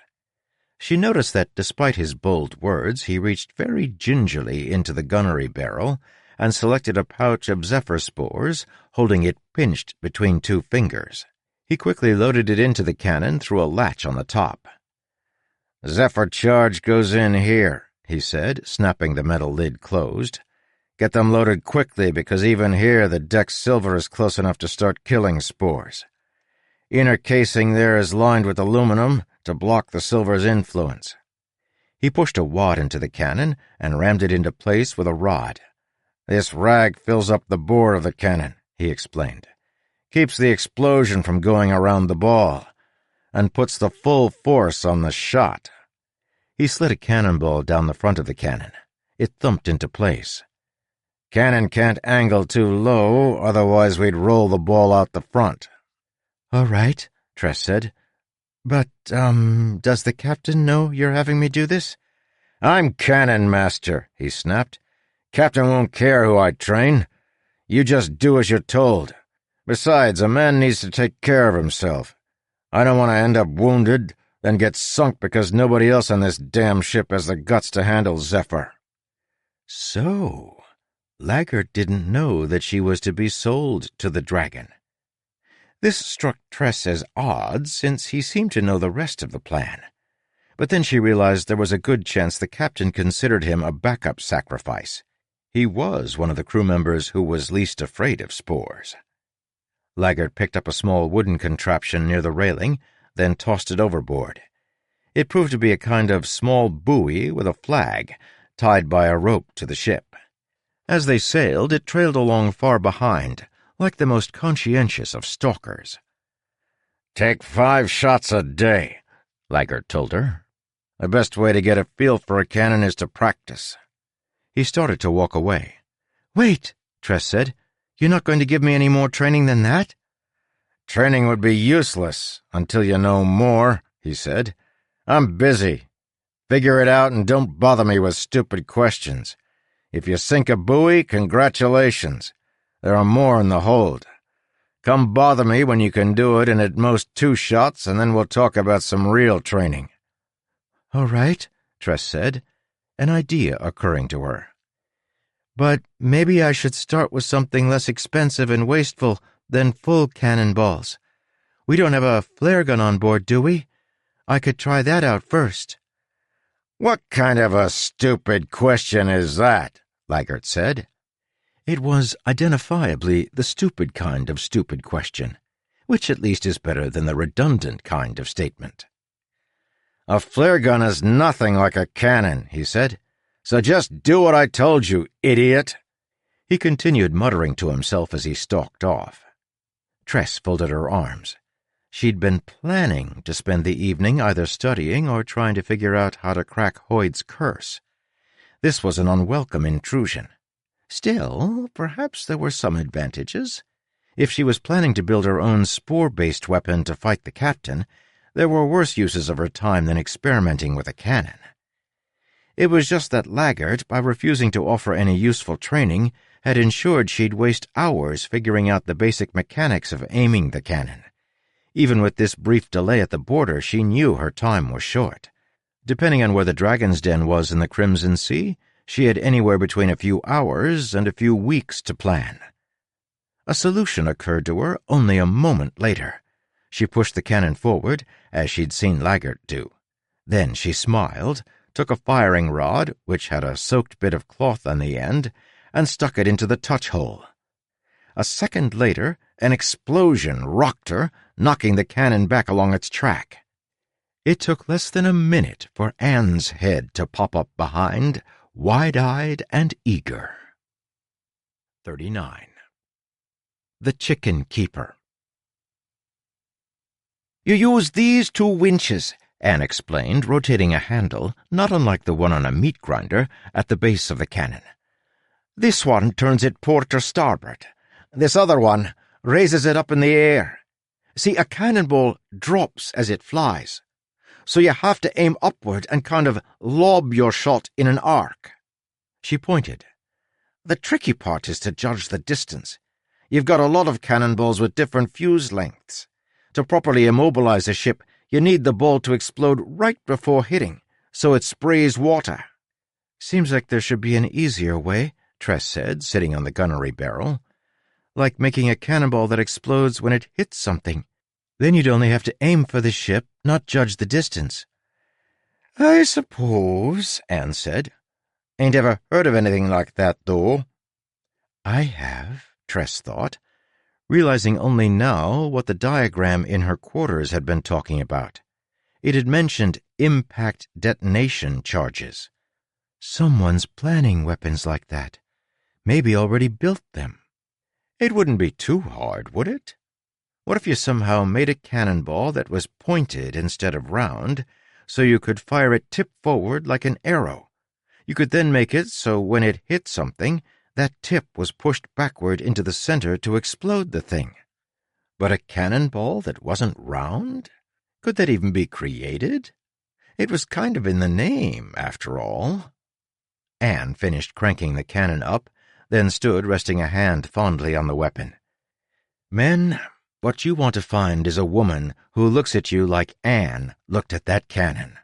She noticed that despite his bold words, he reached very gingerly into the gunnery barrel and selected a pouch of zephyr spores, holding it pinched between two fingers. He quickly loaded it into the cannon through a latch on the top. "Zephyr charge goes in here," he said, snapping the metal lid closed. "Get them loaded quickly, because even here the deck's silver is close enough to start killing spores. Inner casing there is lined with aluminum to block the silver's influence." He pushed a wad into the cannon and rammed it into place with a rod. "This rag fills up the bore of the cannon," he explained. "Keeps the explosion from going around the ball, and puts the full force on the shot." He slid a cannonball down the front of the cannon. It thumped into place. "Cannon can't angle too low, otherwise we'd roll the ball out the front." "All right," Tress said. "But, does the captain know you're having me do this?" "I'm cannon master," he snapped. "Captain won't care who I train. You just do as you're told. Besides, a man needs to take care of himself. I don't want to end up wounded, then get sunk because nobody else on this damn ship has the guts to handle Zephyr." So, Laggert didn't know that she was to be sold to the dragon. This struck Tress as odd, since he seemed to know the rest of the plan. But then she realized there was a good chance the captain considered him a backup sacrifice. He was one of the crew members who was least afraid of spores. Laggert picked up a small wooden contraption near the railing, then tossed it overboard. It proved to be a kind of small buoy with a flag, tied by a rope to the ship. As they sailed, it trailed along far behind, like the most conscientious of stalkers. "Take 5 shots a day," Laggert told her. "The best way to get a feel for a cannon is to practice." He started to walk away. "Wait," Tress said. "You're not going to give me any more training than that?" "Training would be useless until you know more," he said. "I'm busy. Figure it out and don't bother me with stupid questions. If you sink a buoy, congratulations. There are more in the hold. Come bother me when you can do it in at most 2 shots, and then we'll talk about some real training." "All right," Tress said, an idea occurring to her. "But maybe I should start with something less expensive and wasteful than full cannonballs. We don't have a flare gun on board, do we? I could try that out first." "What kind of a stupid question is that?" Laggert said. It was identifiably the stupid kind of stupid question, which at least is better than the redundant kind of statement. "A flare gun is nothing like a cannon," he said. "So just do what I told you, idiot." He continued muttering to himself as he stalked off. Tress folded her arms. She'd been planning to spend the evening either studying or trying to figure out how to crack Hoyd's curse. This was an unwelcome intrusion. Still, perhaps there were some advantages. If she was planning to build her own spore-based weapon to fight the captain, there were worse uses of her time than experimenting with a cannon. It was just that Laggert, by refusing to offer any useful training, had ensured she'd waste hours figuring out the basic mechanics of aiming the cannon. Even with this brief delay at the border, she knew her time was short. Depending on where the Dragon's Den was in the Crimson Sea, she had anywhere between a few hours and a few weeks to plan. A solution occurred to her only a moment later. She pushed the cannon forward, as she'd seen Laggert do. Then she smiled, took a firing rod, which had a soaked bit of cloth on the end, and stuck it into the touch-hole. A second later, an explosion rocked her, knocking the cannon back along its track. It took less than a minute for Anne's head to pop up behind, wide-eyed and eager. 39. The Chicken Keeper. "You use these 2 winches," Anne explained, rotating a handle, not unlike the one on a meat grinder, at the base of the cannon. This one turns it port or starboard. This other one raises it up in the air. See, a cannonball drops as it flies, so you have to aim upward and kind of lob your shot in an arc." She pointed. "The tricky part is to judge the distance. You've got a lot of cannonballs with different fuse lengths. To properly immobilize a ship, you need the ball to explode right before hitting, so it sprays water." "Seems like there should be an easier way," Tress said, sitting on the gunnery barrel. "Like making a cannonball that explodes when it hits something. Then you'd only have to aim for the ship, not judge the distance." "I suppose," Anne said. "Ain't ever heard of anything like that, though." "I have," Tress thought, realizing only now what the diagram in her quarters had been talking about. It had mentioned impact detonation charges. Someone's planning weapons like that. Maybe already built them. It wouldn't be too hard, would it? What if you somehow made a cannonball that was pointed instead of round, so you could fire it tip forward like an arrow? You could then make it so when it hit something, that tip was pushed backward into the center to explode the thing. But a cannonball that wasn't round? Could that even be created? It was kind of in the name, after all. Anne finished cranking the cannon up, then stood resting a hand fondly on the weapon. "Men, what you want to find is a woman who looks at you like Anne looked at that cannon.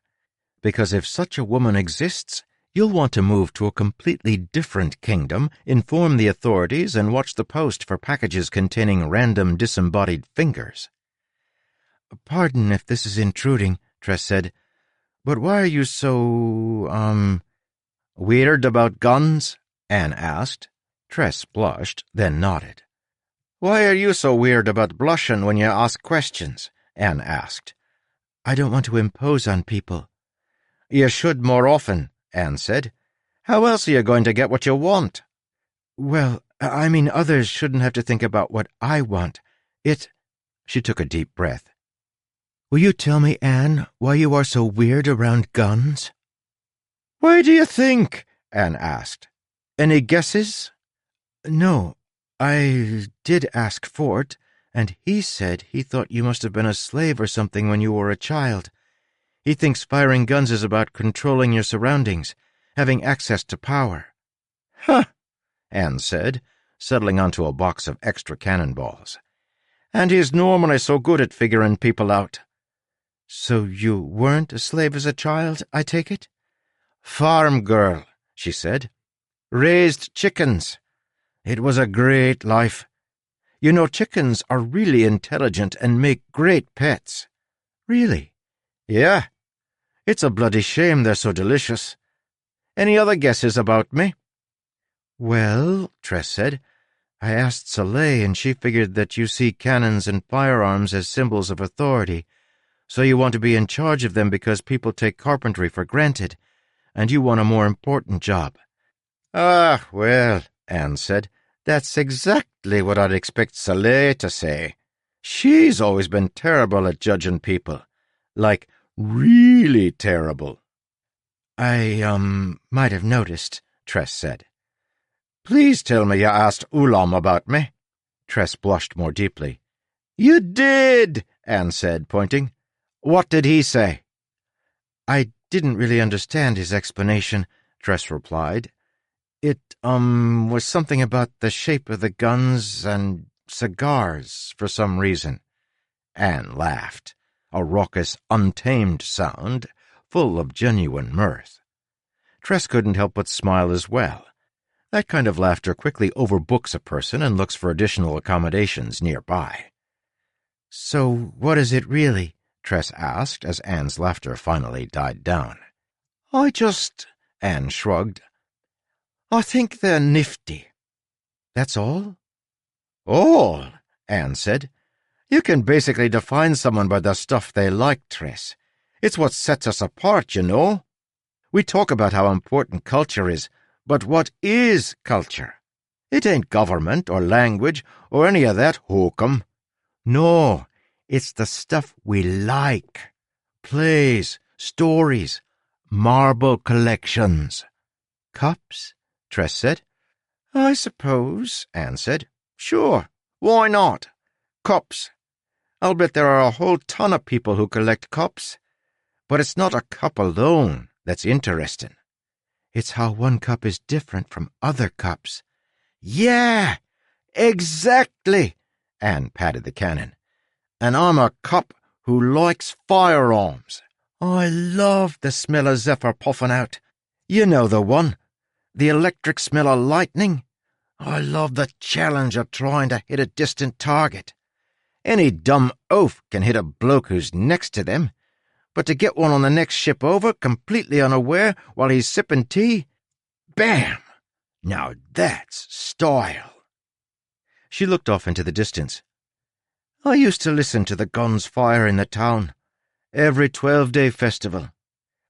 Because if such a woman exists, you'll want to move to a completely different kingdom, inform the authorities, and watch the post for packages containing random disembodied fingers." "Pardon if this is intruding," Tress said, "but why are you so, "Weird about guns?" Anne asked. Tress blushed, then nodded. "Why are you so weird about blushing when you ask questions?" Anne asked. "I don't want to impose on people." "You should more often," Anne said. "How else are you going to get what you want?" "Well, I mean others shouldn't have to think about what I want. She took a deep breath. "Will you tell me, Anne, why you are so weird around guns?" "Why do you think?" Anne asked. "Any guesses?" "No. I did ask Fort, and he said he thought you must have been a slave or something when you were a child. He thinks firing guns is about controlling your surroundings, having access to power." "Huh," Anne said, settling onto a box of extra cannonballs. "And he's normally so good at figuring people out." "So you weren't a slave as a child, I take it?" "Farm girl," she said. "Raised chickens. It was a great life. You know, chickens are really intelligent and make great pets." "Really?" "Yeah. It's a bloody shame they're so delicious. Any other guesses about me?" "Well," Tress said, "I asked Soleil and she figured that you see cannons and firearms as symbols of authority, so you want to be in charge of them because people take carpentry for granted, and you want a more important job." "Ah, well," Anne said, "that's exactly what I'd expect Soleil to say. She's always been terrible at judging people. Like, really terrible." "I, might have noticed," Tress said. "Please tell me you asked Ulam about me." Tress blushed more deeply. "You did," Anne said, pointing. "What did he say?" "I didn't really understand his explanation," Tress replied. "It, was something about the shape of the guns and cigars for some reason." Anne laughed, a raucous, untamed sound, full of genuine mirth. Tress couldn't help but smile as well. That kind of laughter quickly overbooks a person and looks for additional accommodations nearby. "So what is it really?" Tress asked as Anne's laughter finally died down. Anne shrugged. "I think they're nifty." "That's all?" "All," Anne said. "You can basically define someone by the stuff they like, Tress. It's what sets us apart, you know. We talk about how important culture is, but what is culture? It ain't government or language or any of that hokum. No, it's the stuff we like. Plays, stories, marble collections." "Cups?" Tress said. I suppose, Anne said. Sure, why not? Cups. I'll bet there are a whole ton of people who collect cups. But it's not a cup alone that's interesting. It's how one cup is different from other cups. Yeah, exactly, Anne patted the cannon. And I'm a cup who likes firearms. I love the smell of Zephyr puffing out. You know the one. The electric smell of lightning. I love the challenge of trying to hit a distant target. Any dumb oaf can hit a bloke who's next to them, but to get one on the next ship over completely unaware while he's sipping tea? Bam! Now that's style. She looked off into the distance. I used to listen to the guns fire in the town, every 12-day festival.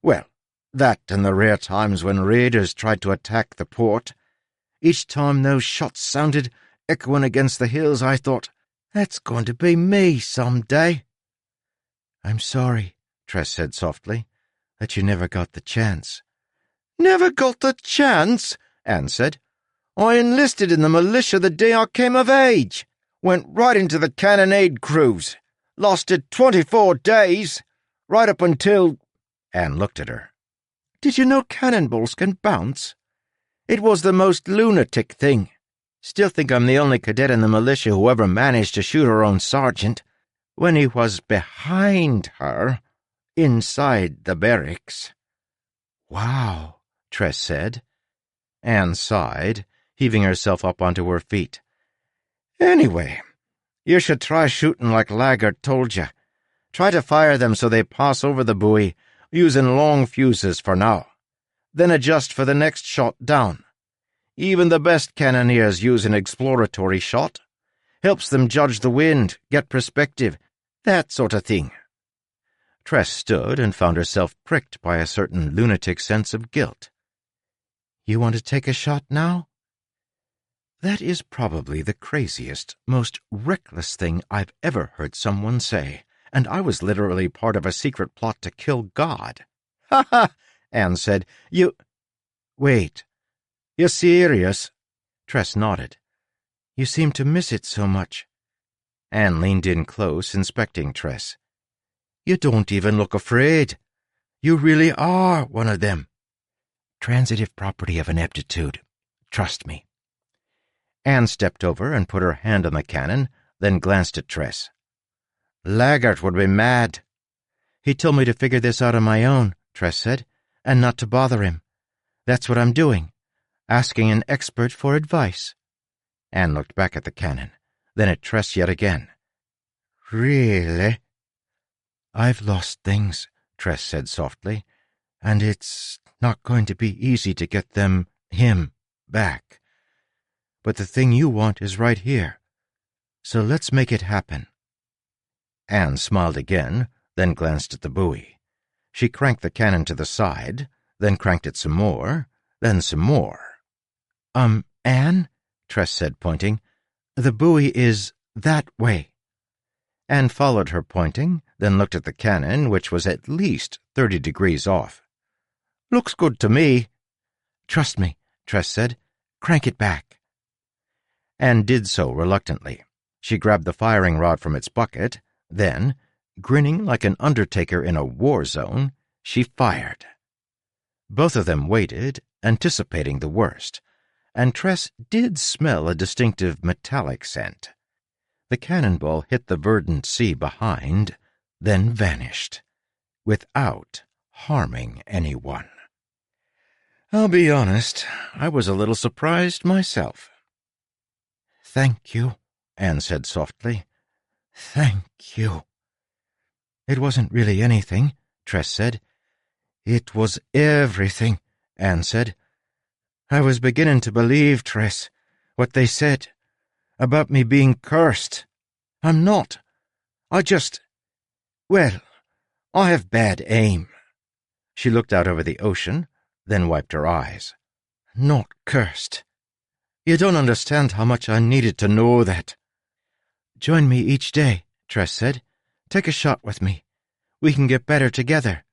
Well, that and the rare times when raiders tried to attack the port. Each time those shots sounded, echoing against the hills, I thought, that's going to be me someday. I'm sorry, Tress said softly, that you never got the chance. Never got the chance? Anne said. I enlisted in the militia the day I came of age. Went right into the cannonade crews. Lasted 24 days. Right up until... Anne looked at her. Did you know cannonballs can bounce? It was the most lunatic thing. Still think I'm the only cadet in the militia who ever managed to shoot her own sergeant. When he was behind her, inside the barracks. Wow, Tress said. Anne sighed, heaving herself up onto her feet. Anyway, you should try shooting like Laggard told you. Try to fire them so they pass over the buoy, using long fuses for now. Then adjust for the next shot down. Even the best cannoneers use an exploratory shot. Helps them judge the wind, get perspective, that sort of thing. Tress stood and found herself pricked by a certain lunatic sense of guilt. You want to take a shot now? That is probably the craziest, most reckless thing I've ever heard someone say, and I was literally part of a secret plot to kill God. Ha ha, Anne said. Wait. You're serious? Tress nodded. You seem to miss it so much. Anne leaned in close, inspecting Tress. You don't even look afraid. You really are one of them. Transitive property of ineptitude. Trust me. Anne stepped over and put her hand on the cannon, then glanced at Tress. Laggart would be mad. He told me to figure this out on my own, Tress said, and not to bother him. That's what I'm doing, asking an expert for advice. Anne looked back at the cannon, then at Tress yet again. Really? I've lost things, Tress said softly, and it's not going to be easy to get him, back. But the thing you want is right here. So let's make it happen. Anne smiled again, then glanced at the buoy. She cranked the cannon to the side, then cranked it some more, then some more. Anne, Tress said, pointing, the buoy is that way. Anne followed her pointing, then looked at the cannon, which was at least 30 degrees off. Looks good to me. Trust me, Tress said. Crank it back. Anne did so reluctantly. She grabbed the firing rod from its bucket, then, grinning like an undertaker in a war zone, she fired. Both of them waited, anticipating the worst, and Tress did smell a distinctive metallic scent. The cannonball hit the verdant sea behind, then vanished, without harming anyone. I'll be honest, I was a little surprised myself. Thank you, Anne said softly. Thank you. It wasn't really anything, Tress said. It was everything, Anne said. I was beginning to believe, Tress, what they said about me being cursed. I'm not. I have bad aim. She looked out over the ocean, then wiped her eyes. Not cursed. You don't understand how much I needed to know that. Join me each day, Tress said. Take a shot with me. We can get better together.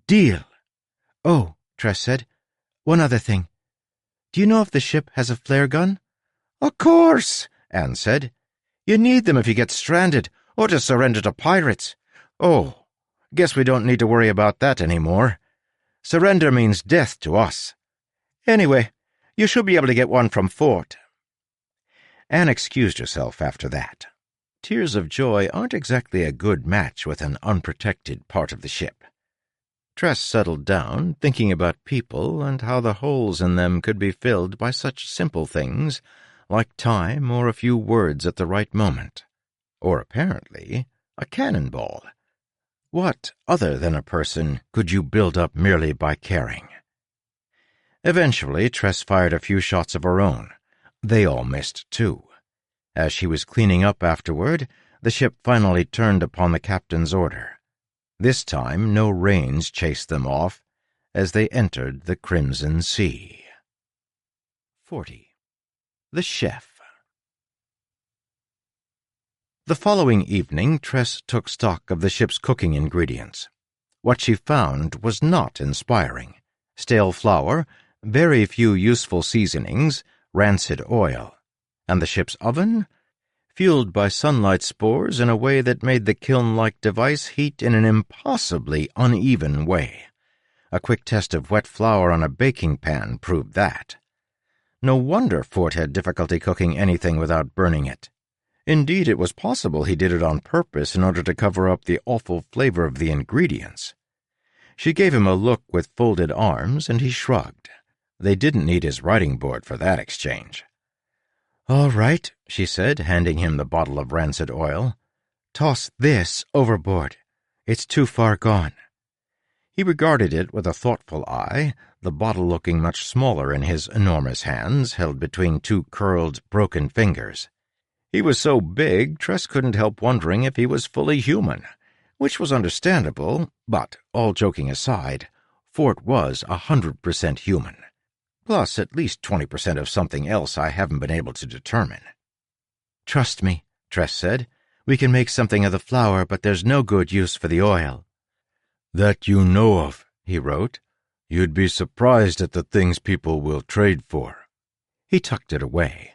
Deal. Oh, Tress said. One other thing. Do you know if the ship has a flare gun?" "Of course," Anne said. "You need them if you get stranded or to surrender to pirates. Oh, guess we don't need to worry about that anymore. Surrender means death to us. Anyway, you should be able to get one from Fort." Anne excused herself after that. Tears of joy aren't exactly a good match with an unprotected part of the ship. Tress settled down, thinking about people and how the holes in them could be filled by such simple things like time or a few words at the right moment. Or, apparently, a cannonball. What, other than a person, could you build up merely by caring? Eventually, Tress fired a few shots of her own. They all missed, too. As she was cleaning up afterward, the ship finally turned upon the captain's order. This time, no rains chased them off as they entered the Crimson Sea. 40. The Chef. The following evening, Tress took stock of the ship's cooking ingredients. What she found was not inspiring. Stale flour, very few useful seasonings, rancid oil. And the ship's oven? Fueled by sunlight spores in a way that made the kiln-like device heat in an impossibly uneven way. A quick test of wet flour on a baking pan proved that. No wonder Fort had difficulty cooking anything without burning it. Indeed, it was possible he did it on purpose in order to cover up the awful flavor of the ingredients. She gave him a look with folded arms, and he shrugged. They didn't need his writing board for that exchange. "All right," she said, handing him the bottle of rancid oil. "Toss this overboard. It's too far gone." He regarded it with a thoughtful eye, the bottle looking much smaller in his enormous hands, held between two curled, broken fingers. He was so big, Tress couldn't help wondering if he was fully human, which was understandable, but, all joking aside, Fort was 100% human. Plus at least 20% of something else I haven't been able to determine. "Trust me," Tress said. "We can make something of the flour, but there's no good use for the oil." "That you know of," he wrote. "You'd be surprised at the things people will trade for." He tucked it away.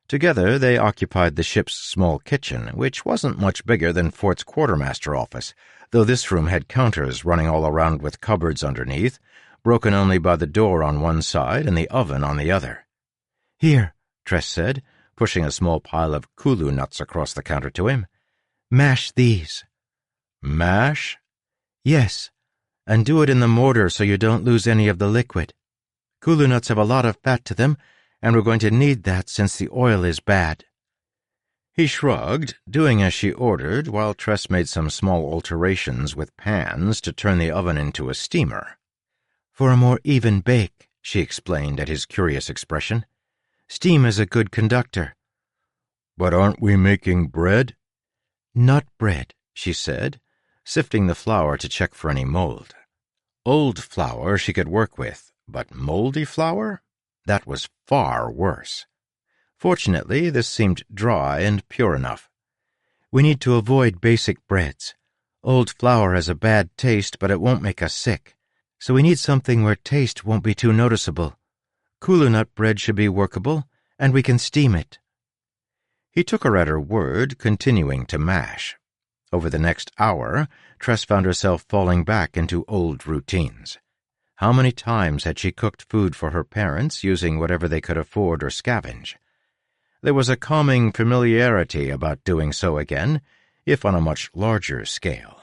Together they occupied the ship's small kitchen, which wasn't much bigger than Fort's quartermaster office, though this room had counters running all around with cupboards underneath, broken only by the door on one side and the oven on the other. "Here," Tress said, pushing a small pile of Kulu nuts across the counter to him. "Mash these." "Mash?" "Yes, and do it in the mortar so you don't lose any of the liquid. Kulu nuts have a lot of fat to them, and we're going to need that since the oil is bad." He shrugged, doing as she ordered, while Tress made some small alterations with pans to turn the oven into a steamer. "For a more even bake," she explained at his curious expression. "Steam is a good conductor." "But aren't we making bread?" "Not bread," she said, sifting the flour to check for any mold. Old flour she could work with, but moldy flour? That was far worse. Fortunately, this seemed dry and pure enough. "We need to avoid basic breads. Old flour has a bad taste, but it won't make us sick. So we need something where taste won't be too noticeable. Kulu nut bread should be workable, and we can steam it." He took her at her word, continuing to mash. Over the next hour, Tress found herself falling back into old routines. How many times had she cooked food for her parents using whatever they could afford or scavenge? There was a calming familiarity about doing so again, if on a much larger scale.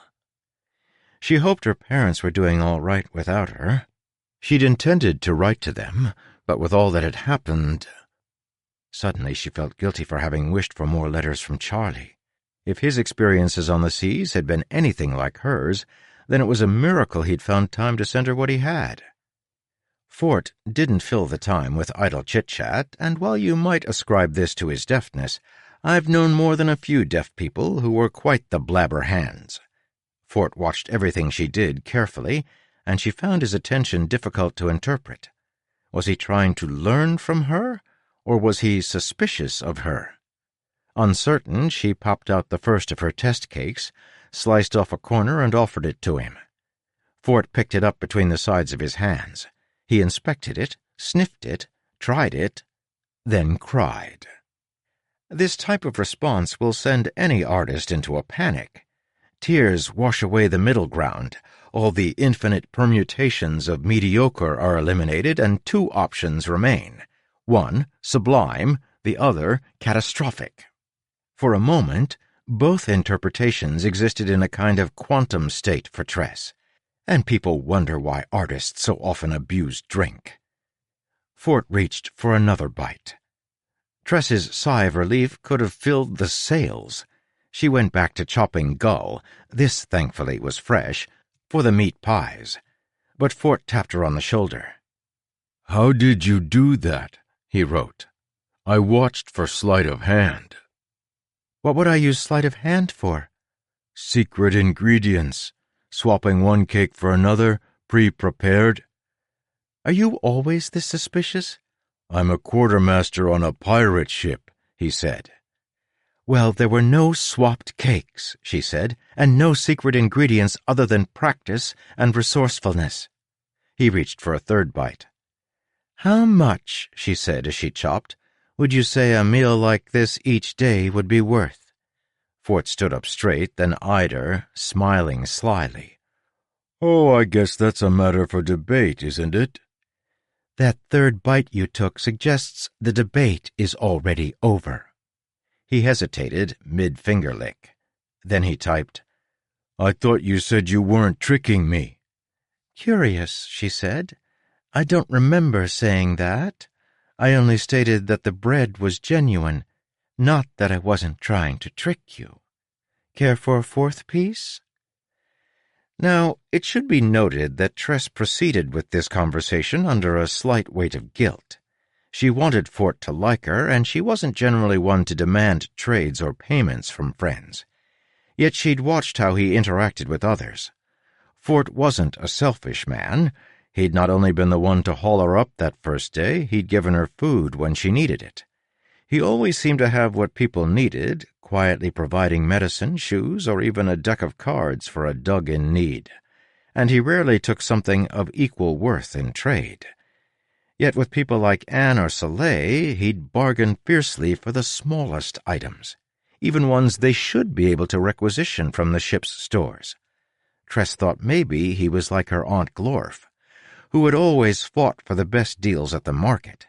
She hoped her parents were doing all right without her. She'd intended to write to them, but with all that had happened... Suddenly she felt guilty for having wished for more letters from Charlie. If his experiences on the seas had been anything like hers, then it was a miracle he'd found time to send her what he had. Fort didn't fill the time with idle chit-chat, and while you might ascribe this to his deafness, I've known more than a few deaf people who were quite the blabber hands. Fort watched everything she did carefully, and she found his attention difficult to interpret. Was he trying to learn from her, or was he suspicious of her? Uncertain, she popped out the first of her test cakes, sliced off a corner and offered it to him. Fort picked it up between the sides of his hands. He inspected it, sniffed it, tried it, then cried. This type of response will send any artist into a panic. Tears wash away the middle ground. All the infinite permutations of mediocre are eliminated, and two options remain. One, sublime, the other, catastrophic. For a moment, both interpretations existed in a kind of quantum state for Tress, and people wonder why artists so often abuse drink. Fort reached for another bite. Tress's sigh of relief could have filled the sails. She went back to chopping gull, this thankfully was fresh, for the meat pies. But Fort tapped her on the shoulder. "How did you do that?" he wrote. "I watched for sleight of hand." "What would I use sleight of hand for?" "Secret ingredients. Swapping one cake for another, pre-prepared." "Are you always this suspicious?" "I'm a quartermaster on a pirate ship," he said. "Well, there were no swapped cakes," she said, "and no secret ingredients other than practice and resourcefulness." He reached for a third bite. "How much," she said as she chopped, "would you say a meal like this each day would be worth?" Fort stood up straight, then eyed her, smiling slyly. "Oh, I guess that's a matter for debate, isn't it?" "That third bite you took suggests the debate is already over." He hesitated, mid-finger lick. Then he typed, "I thought you said you weren't tricking me." "Curious," she said. "I don't remember saying that. I only stated that the bread was genuine, not that I wasn't trying to trick you. Care for a fourth piece?" Now, it should be noted that Tress proceeded with this conversation under a slight weight of guilt. She wanted Fort to like her, and she wasn't generally one to demand trades or payments from friends. Yet she'd watched how he interacted with others. Fort wasn't a selfish man. He'd not only been the one to haul her up that first day, he'd given her food when she needed it. He always seemed to have what people needed, quietly providing medicine, shoes, or even a deck of cards for a dug in need. And he rarely took something of equal worth in trade. Yet with people like Anne or Soleil, he'd bargain fiercely for the smallest items, even ones they should be able to requisition from the ship's stores. Tress thought maybe he was like her Aunt Glorf, who had always fought for the best deals at the market.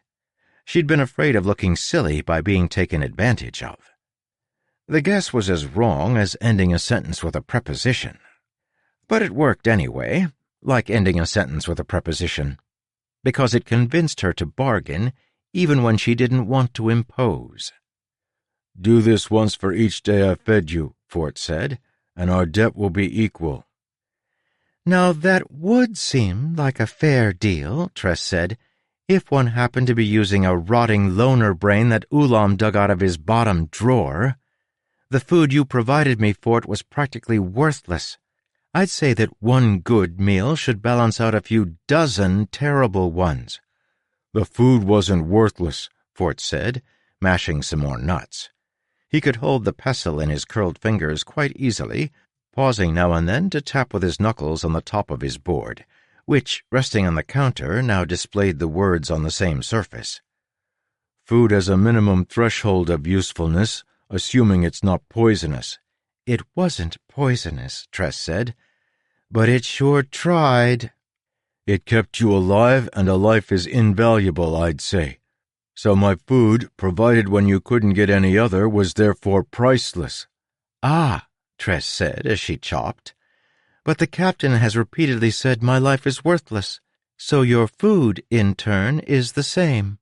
She'd been afraid of looking silly by being taken advantage of. The guess was as wrong as ending a sentence with a preposition. But it worked anyway, like ending a sentence with a preposition, because it convinced her to bargain even when she didn't want to impose. "Do this once for each day I fed you," Fort said, "and our debt will be equal." "Now that would seem like a fair deal," Tress said, "if one happened to be using a rotting loner brain that Ulam dug out of his bottom drawer. The food you provided me, Fort, was practically worthless. I'd say that one good meal should balance out a few dozen terrible ones." "The food wasn't worthless," Fort said, mashing some more nuts. He could hold the pestle in his curled fingers quite easily, pausing now and then to tap with his knuckles on the top of his board, which, resting on the counter, now displayed the words on the same surface. "Food has a minimum threshold of usefulness, assuming it's not poisonous." "It wasn't poisonous," Tress said, "but it sure tried." "It kept you alive, and a life is invaluable, I'd say. So my food, provided when you couldn't get any other, was therefore priceless." "Ah," Tress said as she chopped, "but the captain has repeatedly said my life is worthless, so your food, in turn, is the same."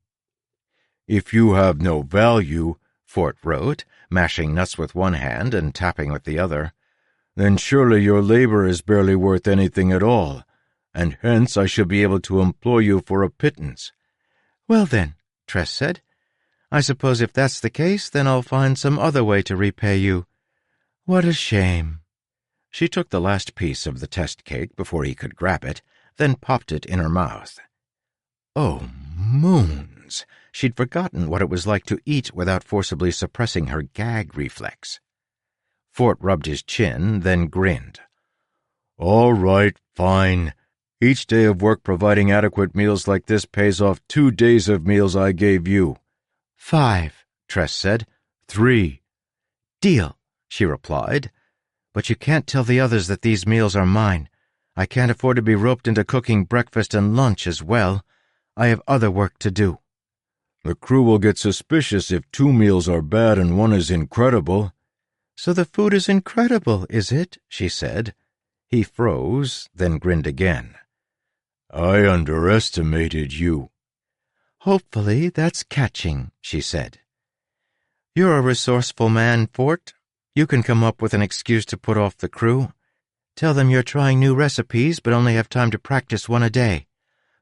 "If you have no value," Fort wrote, mashing nuts with one hand and tapping with the other, "then surely your labor is barely worth anything at all, and hence I should be able to employ you for a pittance." "Well then," Tress said, "I suppose if that's the case, then I'll find some other way to repay you. What a shame." She took the last piece of the test cake before he could grab it, then popped it in her mouth. Oh, moons! She'd forgotten what it was like to eat without forcibly suppressing her gag reflex. Fort rubbed his chin, then grinned. "All right, fine. Each day of work providing adequate meals like this pays off 2 days of meals I gave you." 5, Tress said. 3. "Deal," she replied. "But you can't tell the others that these meals are mine. I can't afford to be roped into cooking breakfast and lunch as well. I have other work to do." "The crew will get suspicious if 2 meals are bad and 1 is incredible." "So the food is incredible, is it?" she said. He froze, then grinned again. "I underestimated you." "Hopefully that's catching," she said. "You're a resourceful man, Fort. You can come up with an excuse to put off the crew. Tell them you're trying new recipes but only have time to practice 1 a day.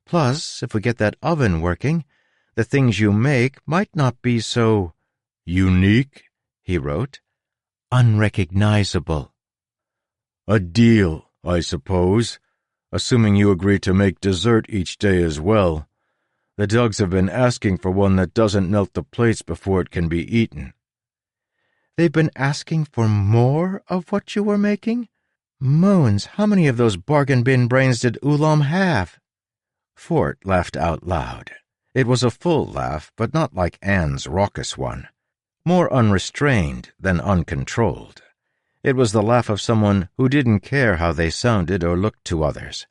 Plus, if we get that oven working, the things you make might not be so—" "Unique," he wrote. "Unrecognizable." "A deal, I suppose, assuming you agree to make dessert each day as well. The dogs have been asking for one that doesn't melt the plates before it can be eaten." "They've been asking for more of what you were making? Moons, how many of those bargain bin brains did Ulam have?" Fort laughed out loud. It was a full laugh, but not like Anne's raucous one. More unrestrained than uncontrolled. It was the laugh of someone who didn't care how they sounded or looked to others.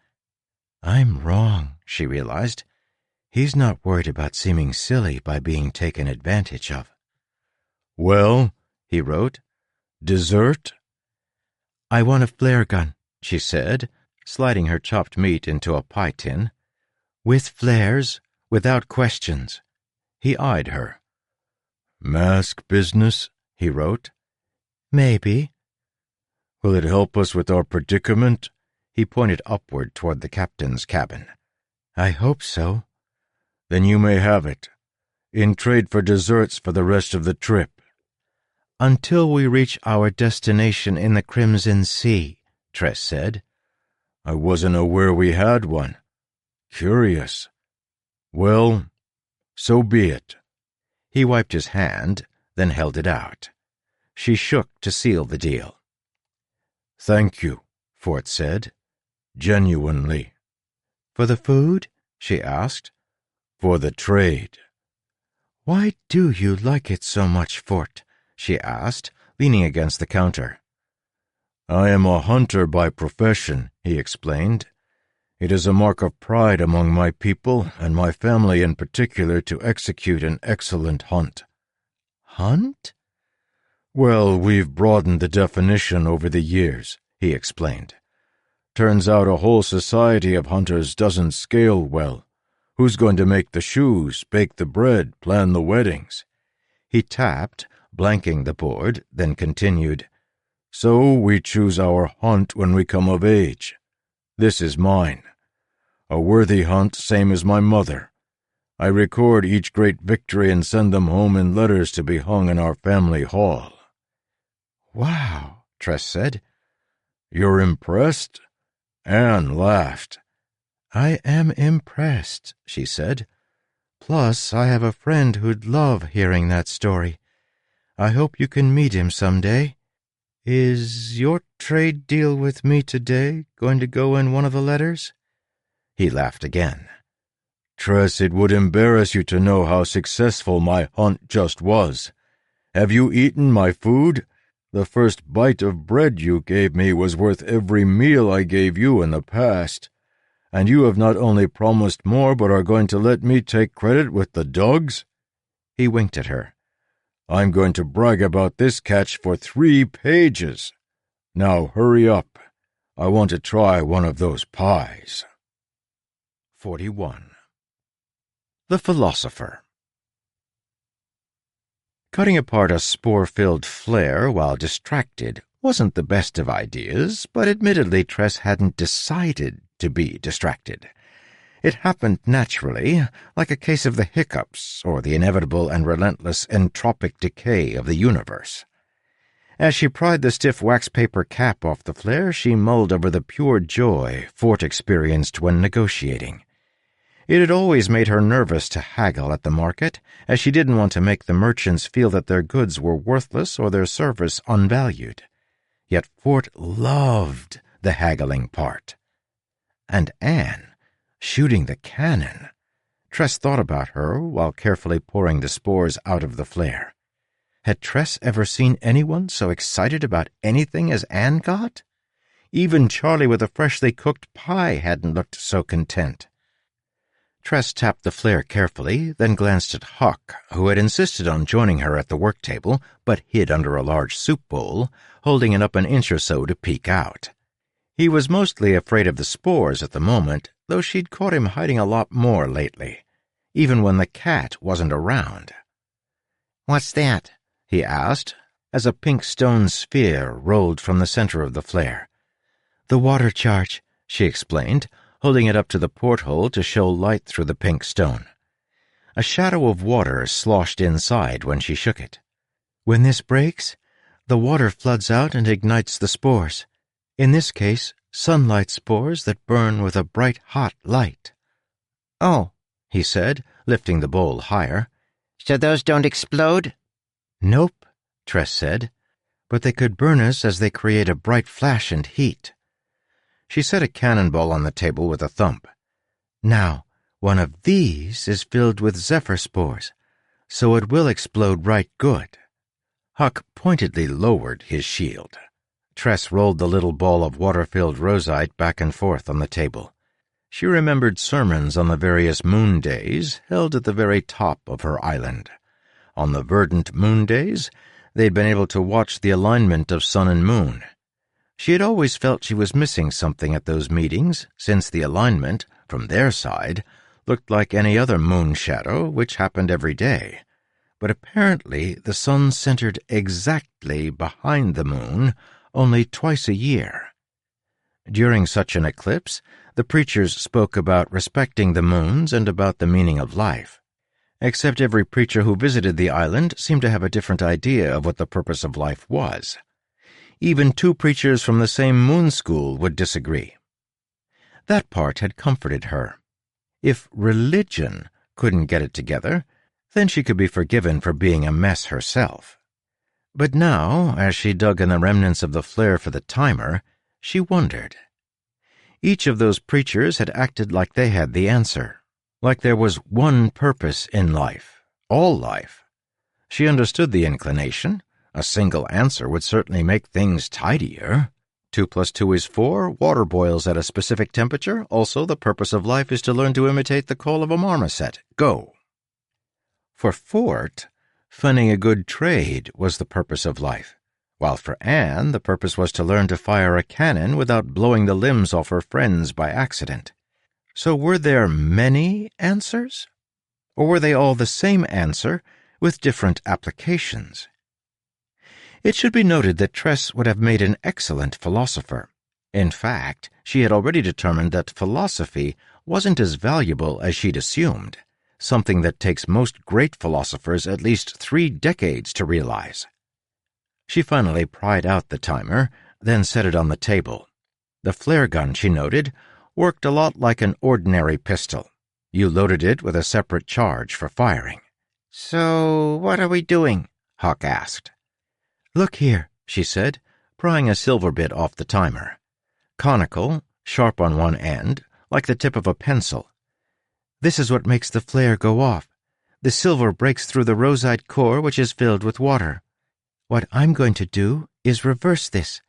"I'm wrong," she realized. "He's not worried about seeming silly by being taken advantage of." "Well," he wrote, "dessert?" "I want a flare gun," she said, sliding her chopped meat into a pie tin. "With flares, without questions." He eyed her. "Mask business?" he wrote. "Maybe." "Will it help us with our predicament?" He pointed upward toward the captain's cabin. "I hope so." "Then you may have it, in trade for desserts for the rest of the trip." "Until we reach our destination in the Crimson Sea," Tress said. "I wasn't aware we had one. Curious. Well, so be it." He wiped his hand, then held it out. She shook to seal the deal. "Thank you," Fort said. "Genuinely." "For the food?" she asked. "For the trade." "Why do you like it so much, Fort?" she asked, leaning against the counter. "I am a hunter by profession," he explained. "It is a mark of pride among my people, and my family in particular, to execute an excellent hunt." "Hunt?" "Well, we've broadened the definition over the years," he explained. "Turns out a whole society of hunters doesn't scale well. Who's going to make the shoes, bake the bread, plan the weddings?" He tapped, blanking the board, then continued. "So we choose our hunt when we come of age. This is mine. A worthy hunt, same as my mother. I record each great victory and send them home in letters to be hung in our family hall." "Wow," Tress said. "You're impressed?" Anne laughed. "I am impressed," she said. "Plus, I have a friend who'd love hearing that story. I hope you can meet him someday. Is your trade deal with me today going to go in one of the letters?" He laughed again. "Tress, it would embarrass you to know how successful my hunt just was. Have you eaten my food? The first bite of bread you gave me was worth every meal I gave you in the past. And you have not only promised more, but are going to let me take credit with the dogs?" He winked at her. "I'm going to brag about this catch for 3 pages. Now hurry up. I want to try one of those pies." 41. The Philosopher. Cutting apart a spore-filled flare while distracted wasn't the best of ideas, but admittedly Tress hadn't decided to be distracted. It happened naturally, like a case of the hiccups or the inevitable and relentless entropic decay of the universe. As she pried the stiff wax paper cap off the flare, she mulled over the pure joy Fort experienced when negotiating. It had always made her nervous to haggle at the market, as she didn't want to make the merchants feel that their goods were worthless or their service unvalued. Yet Fort loved the haggling part. And Anne, shooting the cannon. Tress thought about her while carefully pouring the spores out of the flare. Had Tress ever seen anyone so excited about anything as Anne got? Even Charlie with a freshly cooked pie hadn't looked so content. Tress tapped the flare carefully, then glanced at Huck, who had insisted on joining her at the work table, but hid under a large soup bowl, holding it up an inch or so to peek out. He was mostly afraid of the spores at the moment, though she'd caught him hiding a lot more lately, even when the cat wasn't around. "What's that?" he asked, as a pink stone sphere rolled from the center of the flare. "The water charge," she explained, holding it up to the porthole to show light through the pink stone. A shadow of water sloshed inside when she shook it. "When this breaks, the water floods out and ignites the spores. In this case, sunlight spores that burn with a bright, hot light." "Oh," he said, lifting the bowl higher. "So those don't explode?" "Nope," Tress said, "but they could burn us as they create a bright flash and heat." She set a cannonball on the table with a thump. "Now, one of these is filled with zephyr spores, so it will explode right good." Huck pointedly lowered his shield. Tress rolled the little ball of water-filled rosite back and forth on the table. She remembered sermons on the various moon days held at the very top of her island. On the verdant moon days, they'd been able to watch the alignment of sun and moon. She had always felt she was missing something at those meetings, since the alignment, from their side, looked like any other moon shadow, which happened every day. But apparently the sun centered exactly behind the moon only twice a year. During such an eclipse, the preachers spoke about respecting the moons and about the meaning of life. Except every preacher who visited the island seemed to have a different idea of what the purpose of life was. Even two preachers from the same moon school would disagree. That part had comforted her. If religion couldn't get it together, then she could be forgiven for being a mess herself. But now, as she dug in the remnants of the flare for the timer, she wondered. Each of those preachers had acted like they had the answer, like there was one purpose in life, all life. She understood the inclination. A single answer would certainly make things tidier. 2 + 2 is 4, water boils at a specific temperature, also the purpose of life is to learn to imitate the call of a marmoset. Go. For Fort, funding a good trade was the purpose of life, while for Anne the purpose was to learn to fire a cannon without blowing the limbs off her friends by accident. So were there many answers? Or were they all the same answer with different applications? It should be noted that Tress would have made an excellent philosopher. In fact, she had already determined that philosophy wasn't as valuable as she'd assumed, something that takes most great philosophers at least 3 decades to realize. She finally pried out the timer, then set it on the table. The flare gun, she noted, worked a lot like an ordinary pistol. You loaded it with a separate charge for firing. "So, what are we doing?" Huck asked. "Look here," she said, prying a silver bit off the timer. Conical, sharp on one end, like the tip of a pencil. "This is what makes the flare go off. The silver breaks through the rosite core, which is filled with water. What I'm going to do is reverse this.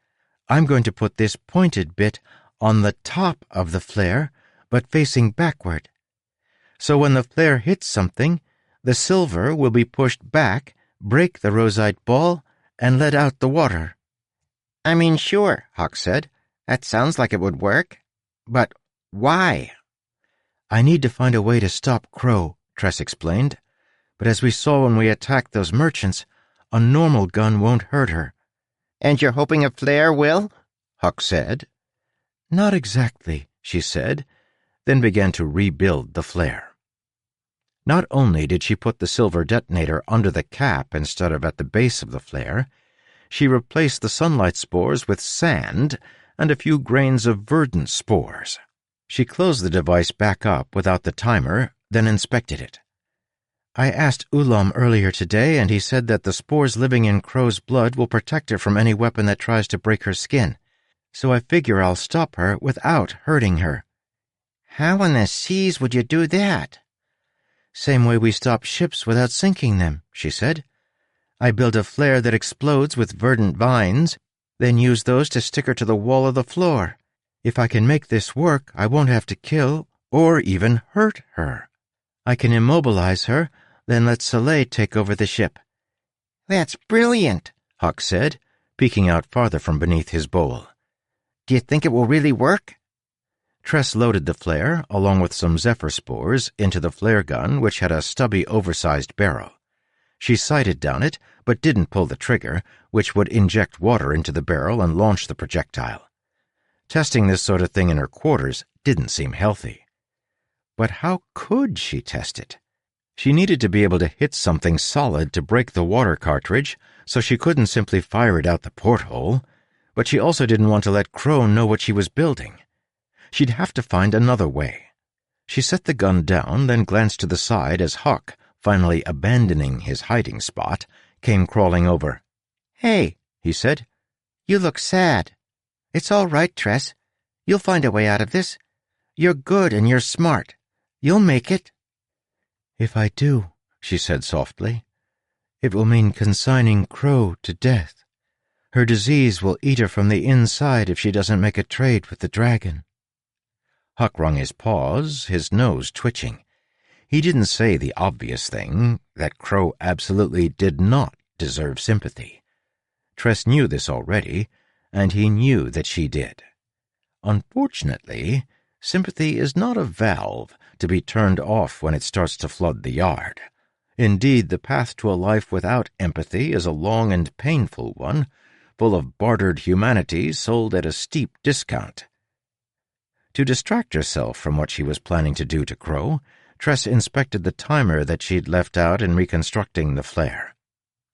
I'm going to put this pointed bit on the top of the flare, but facing backward. So when the flare hits something, the silver will be pushed back, break the rosite ball, and let out the water." "I mean, sure," Huck said. "That sounds like it would work. But why?" "I need to find a way to stop Crow," Tress explained. "But as we saw when we attacked those merchants, a normal gun won't hurt her." "And you're hoping a flare will?" Huck said. "Not exactly," she said, then began to rebuild the flare. Not only did she put the silver detonator under the cap instead of at the base of the flare, she replaced the sunlight spores with sand and a few grains of verdant spores. She closed the device back up without the timer, then inspected it. "I asked Ulam earlier today, and he said that the spores living in Crow's blood will protect her from any weapon that tries to break her skin, so I figure I'll stop her without hurting her. How in the seas would you do that? Same way we stop ships without sinking them, she said. I build a flare that explodes with verdant vines, then use those to stick her to the wall of the floor. If I can make this work, I won't have to kill or even hurt her. I can immobilize her, then let Soleil take over the ship. That's brilliant, Huck said, peeking out farther from beneath his bowl. Do you think it will really work? Tress loaded the flare, along with some zephyr spores, into the flare gun, which had a stubby, oversized barrel. She sighted down it, but didn't pull the trigger, which would inject water into the barrel and launch the projectile. Testing this sort of thing in her quarters didn't seem healthy. But how could she test it? She needed to be able to hit something solid to break the water cartridge, so she couldn't simply fire it out the porthole, but she also didn't want to let Crow know what she was building. She'd have to find another way. She set the gun down, then glanced to the side as Huck, finally abandoning his hiding spot, came crawling over. Hey, he said. You look sad. It's all right, Tress. You'll find a way out of this. You're good and you're smart. You'll make it. If I do, she said softly, it will mean consigning Crow to death. Her disease will eat her from the inside if she doesn't make a trade with the dragon. Huck wrung his paws, his nose twitching. He didn't say the obvious thing, that Crow absolutely did not deserve sympathy. Tress knew this already, and he knew that she did. Unfortunately, sympathy is not a valve to be turned off when it starts to flood the yard. Indeed, the path to a life without empathy is a long and painful one, full of bartered humanity sold at a steep discount. To distract herself from what she was planning to do to Crow, Tress inspected the timer that she'd left out in reconstructing the flare.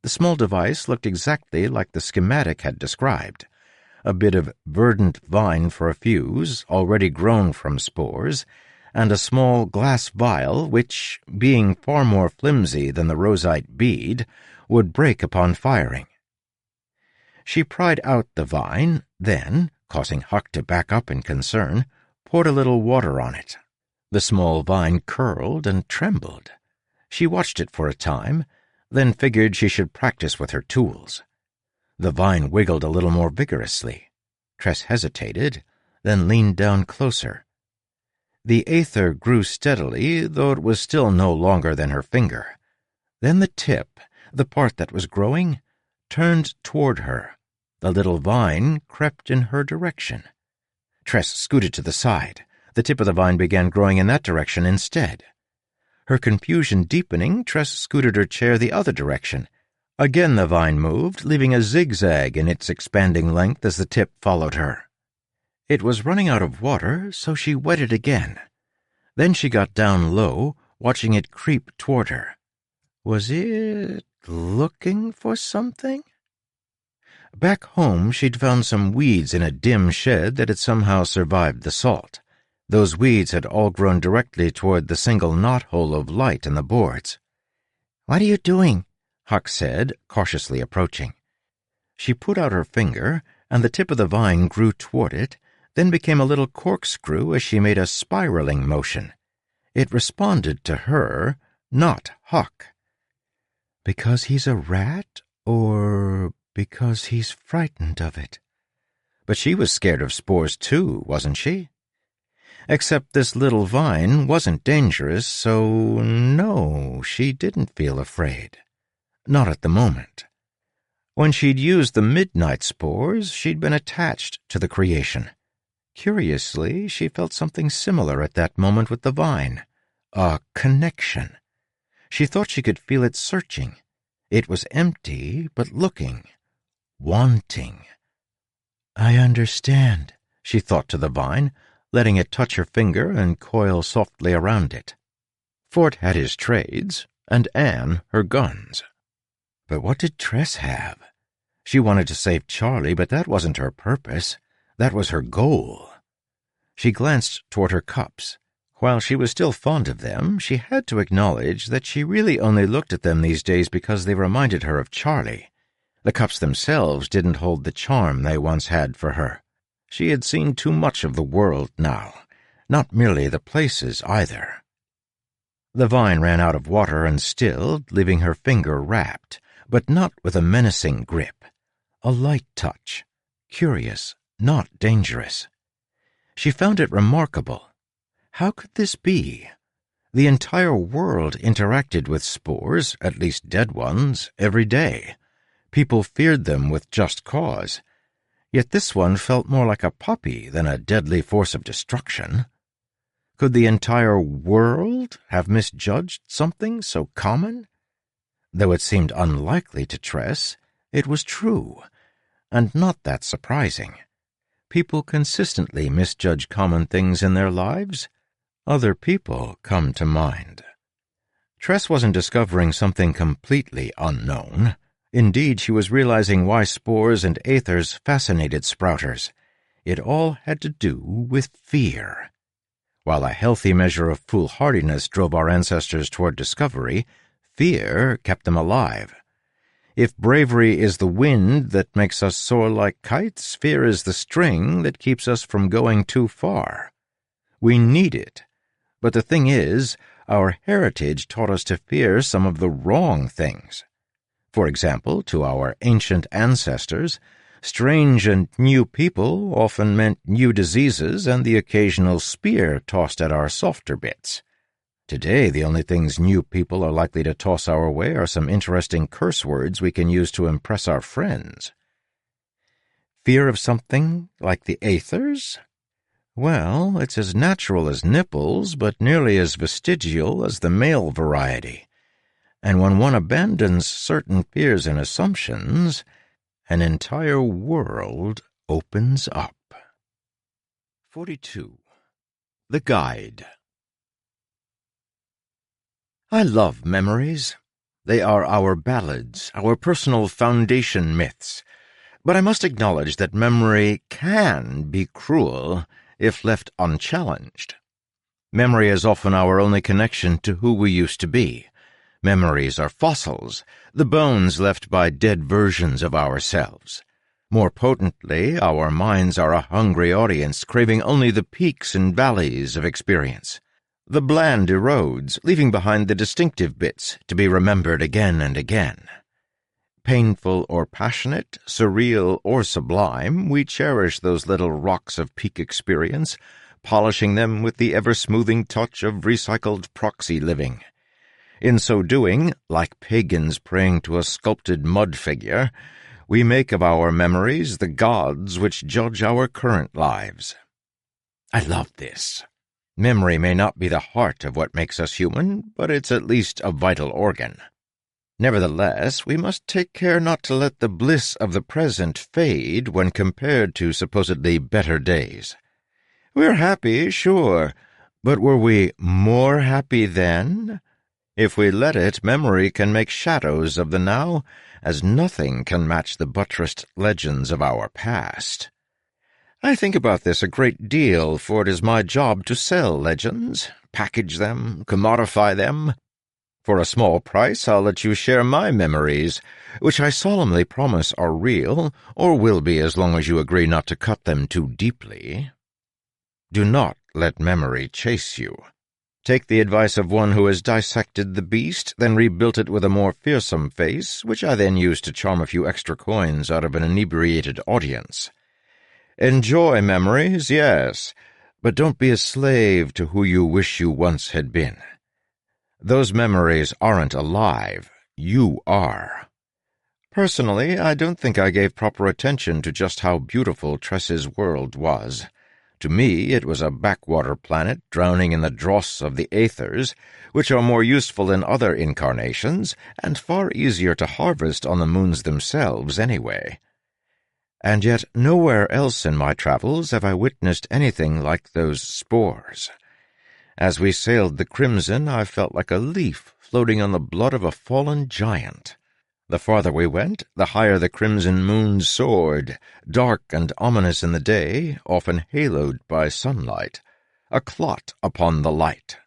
The small device looked exactly like the schematic had described. A bit of verdant vine for a fuse, already grown from spores, and a small glass vial which, being far more flimsy than the rosite bead, would break upon firing. She pried out the vine, then, causing Huck to back up in concern, poured a little water on it. The small vine curled and trembled. She watched it for a time, then figured she should practice with her tools. The vine wiggled a little more vigorously. Tress hesitated, then leaned down closer. The aether grew steadily, though it was still no longer than her finger. Then the tip, the part that was growing, turned toward her. The little vine crept in her direction. Tress scooted to the side. The tip of the vine began growing in that direction instead. Her confusion deepening, Tress scooted her chair the other direction. Again the vine moved, leaving a zigzag in its expanding length as the tip followed her. It was running out of water, so she wetted again. Then she got down low, watching it creep toward her. Was it looking for something? Back home, she'd found some weeds in a dim shed that had somehow survived the salt. Those weeds had all grown directly toward the single knothole of light in the boards. "What are you doing?" Huck said, cautiously approaching. She put out her finger, and the tip of the vine grew toward it, then became a little corkscrew as she made a spiraling motion. It responded to her, not Huck. Because he's a rat, or because he's frightened of it? But she was scared of spores too, wasn't she? Except this little vine wasn't dangerous, so no, she didn't feel afraid. Not at the moment. When she'd used the midnight spores, she'd been attached to the creation. Curiously, she felt something similar at that moment with the vine. A connection. She thought she could feel it searching. It was empty, but looking. Wanting. I understand, she thought to the vine, letting it touch her finger and coil softly around it. Fort had his trades, and Anne her guns. But what did Tress have? She wanted to save Charlie, but that wasn't her purpose. That was her goal. She glanced toward her cups. While she was still fond of them, she had to acknowledge that she really only looked at them these days because they reminded her of Charlie. The cups themselves didn't hold the charm they once had for her. She had seen too much of the world now. not merely the places either. The vine ran out of water and stilled, leaving her finger wrapped, but not with a menacing grip. A light touch, curious, not dangerous. She found it remarkable. How could this be? The entire world interacted with spores, at least dead ones, every day. People feared them with just cause. Yet this one felt more like a puppy than a deadly force of destruction. Could the entire world have misjudged something so common? Though it seemed unlikely to Tress, it was true, and not that surprising. People consistently misjudge common things in their lives. Other people come to mind. Tress wasn't discovering something completely unknown. Indeed, she was realizing why spores and aethers fascinated sprouters. It all had to do with fear. While a healthy measure of foolhardiness drove our ancestors toward discovery, fear kept them alive. If bravery is the wind that makes us soar like kites, fear is the string that keeps us from going too far. We need it. But the thing is, our heritage taught us to fear some of the wrong things. For example, to our ancient ancestors, strange and new people often meant new diseases and the occasional spear tossed at our softer bits. Today, the only things new people are likely to toss our way are some interesting curse words we can use to impress our friends. Fear of something like the aethers? Well, it's as natural as nipples, but nearly as vestigial as the male variety. And when one abandons certain fears and assumptions, an entire world opens up. 42. The Guide. I love memories. They are our ballads, our personal foundation myths. But I must acknowledge that memory can be cruel if left unchallenged. Memory is often our only connection to who we used to be. Memories are fossils, the bones left by dead versions of ourselves. More potently, our minds are a hungry audience craving only the peaks and valleys of experience. The bland erodes, leaving behind the distinctive bits to be remembered again and again. Painful or passionate, surreal or sublime, we cherish those little rocks of peak experience, polishing them with the ever-smoothing touch of recycled proxy living. In so doing, like pagans praying to a sculpted mud figure, we make of our memories the gods which judge our current lives. I love this. Memory may not be the heart of what makes us human, but it's at least a vital organ. Nevertheless, we must take care not to let the bliss of the present fade when compared to supposedly better days. We're happy, sure, but were we more happy then? If we let it, memory can make shadows of the now, as nothing can match the buttressed legends of our past. I think about this a great deal, for it is my job to sell legends, package them, commodify them. For a small price, I'll let you share my memories, which I solemnly promise are real, or will be as long as you agree not to cut them too deeply. Do not let memory chase you. Take the advice of one who has dissected the beast, then rebuilt it with a more fearsome face, which I then used to charm a few extra coins out of an inebriated audience. Enjoy memories, yes, but don't be a slave to who you wish you once had been. Those memories aren't alive. You are. Personally, I don't think I gave proper attention to just how beautiful Tress's world was. To me, it was a backwater planet drowning in the dross of the aethers, which are more useful in other incarnations and far easier to harvest on the moons themselves anyway. And yet nowhere else in my travels have I witnessed anything like those spores. As we sailed the Crimson, I felt like a leaf floating on the blood of a fallen giant. The farther we went, the higher the crimson moon soared, dark and ominous in the day, often haloed by sunlight, a clot upon the light.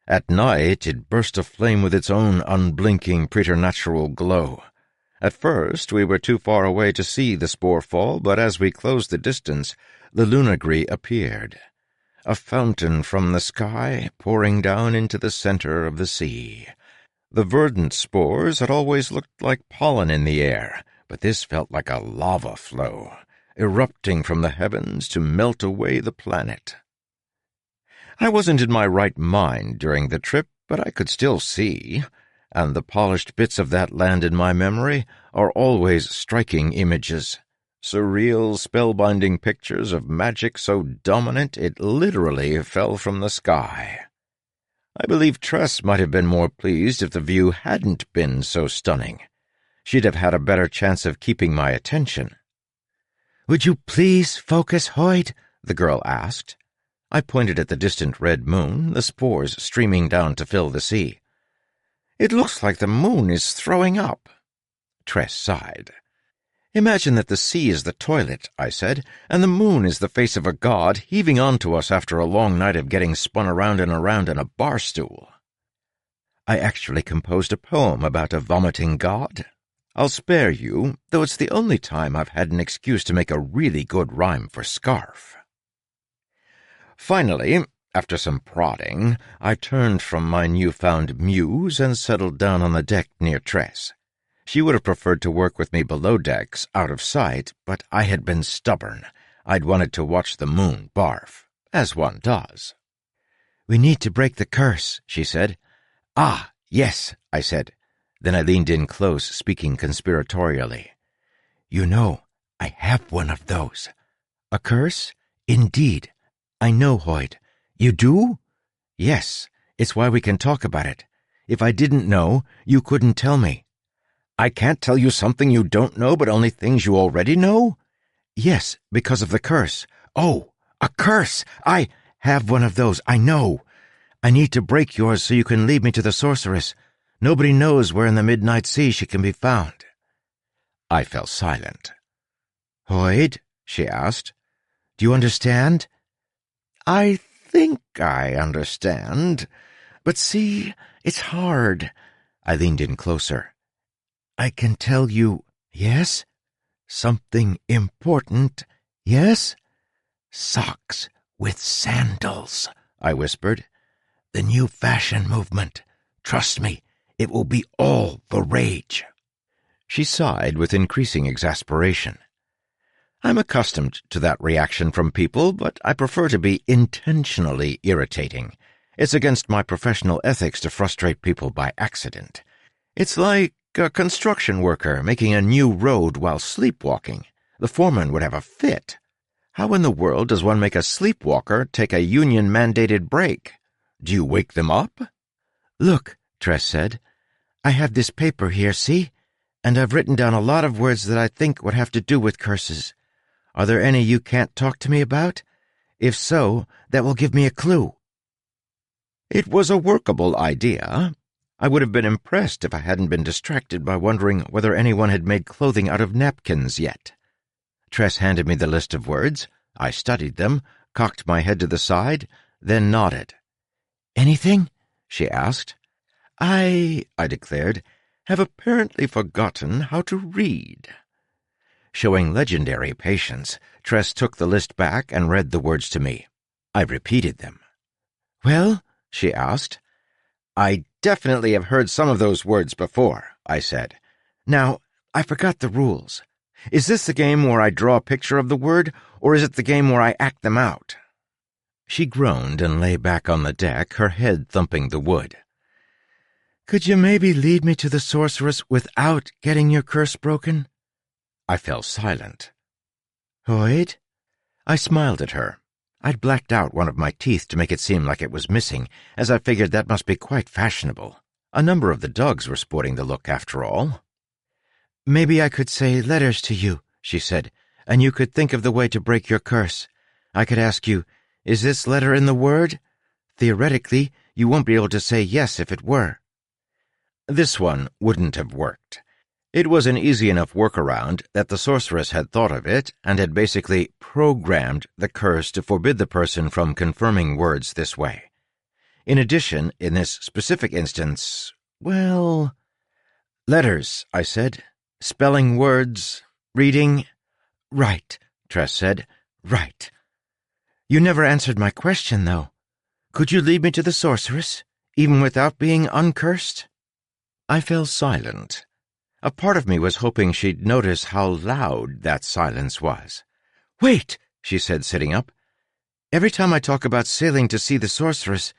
At night it burst aflame with its own unblinking preternatural glow. At first we were too far away to see the spore fall, but as we closed the distance, the Lunagree appeared. a fountain from the sky pouring down into the center of the sea. The verdant spores had always looked like pollen in the air, but this felt like a lava flow, erupting from the heavens to melt away the planet. I wasn't in my right mind during the trip, but I could still see, and the polished bits of that land in my memory are always striking images. Surreal, spellbinding pictures of magic so dominant it literally fell from the sky. I believe Tress might have been more pleased if the view hadn't been so stunning. She'd have had a better chance of keeping my attention. "Would you please focus, Hoyt?" the girl asked. I pointed at the distant red moon, the spores streaming down to fill the sea. "It looks like the moon is throwing up." Tress sighed. "Imagine that the sea is the toilet," I said, "and the moon is the face of a god heaving onto us after a long night of getting spun around and around in a bar stool." I actually composed a poem about a vomiting god. I'll spare you, though it's the only time I've had an excuse to make a really good rhyme for scarf. Finally, after some prodding, I turned from my newfound muse and settled down on the deck near Tress. She would have preferred to work with me below decks, out of sight, but I had been stubborn. I'd wanted to watch the moon barf, as one does. "We need to break the curse," she said. "Ah, yes," I said. Then I leaned in close, speaking conspiratorially. "You know, I have one of those." "A curse? Indeed. I know, Hoyt. You do?" "Yes. It's why we can talk about it. If I didn't know, you couldn't tell me." "I can't tell you something you don't know, but only things you already know?" "Yes, because of the curse." "Oh, a curse! I have one of those, I know. I need to break yours so you can lead me to the sorceress. Nobody knows where in the midnight sea she can be found." I fell silent. "Hoyt," she asked, "do you understand?" "I think I understand. But see, it's hard." I leaned in closer. "I can tell you, yes? Something important, yes? Socks with sandals," I whispered. "The new fashion movement. Trust me, it will be all the rage." She sighed with increasing exasperation. I'm accustomed to that reaction from people, but I prefer to be intentionally irritating. It's against my professional ethics to frustrate people by accident. It's like a construction worker making a new road while sleepwalking. The foreman would have a fit. How in the world does one make a sleepwalker take a union-mandated break? Do you wake them up? "Look," Tress said, "I have this paper here, see? And I've written down a lot of words that I think would have to do with curses. Are there any you can't talk to me about? If so, that will give me a clue." It was a workable idea. I would have been impressed if I hadn't been distracted by wondering whether anyone had made clothing out of napkins yet. Tress handed me the list of words. I studied them, cocked my head to the side, then nodded. "Anything?" she asked. I declared, "have apparently forgotten how to read." Showing legendary patience, Tress took the list back and read the words to me. I repeated them. "Well?" she asked. "I definitely have heard some of those words before," I said. "Now, I forgot the rules. Is this the game where I draw a picture of the word, or is it the game where I act them out?" She groaned and lay back on the deck, her head thumping the wood. "Could you maybe lead me to the sorceress without getting your curse broken?" I fell silent. "Hoyt?" I smiled at her. I'd blacked out one of my teeth to make it seem like it was missing, as I figured that must be quite fashionable. A number of the dogs were sporting the look, after all. "Maybe I could say letters to you," she said, "and you could think of the way to break your curse. I could ask you, is this letter in the word? Theoretically, you won't be able to say yes if it were." This one wouldn't have worked. It was an easy enough workaround that the sorceress had thought of it and had basically programmed the curse to forbid the person from confirming words this way. In addition, in this specific instance, well... "Letters," I said. "Spelling words, reading." "Right," Tress said. "Right." You never answered my question, though. Could you lead me to the sorceress, even without being uncursed?" I fell silent. A part of me was hoping she'd notice how loud that silence was. "Wait," she said, sitting up. "Every time I talk about sailing to see the sorceress,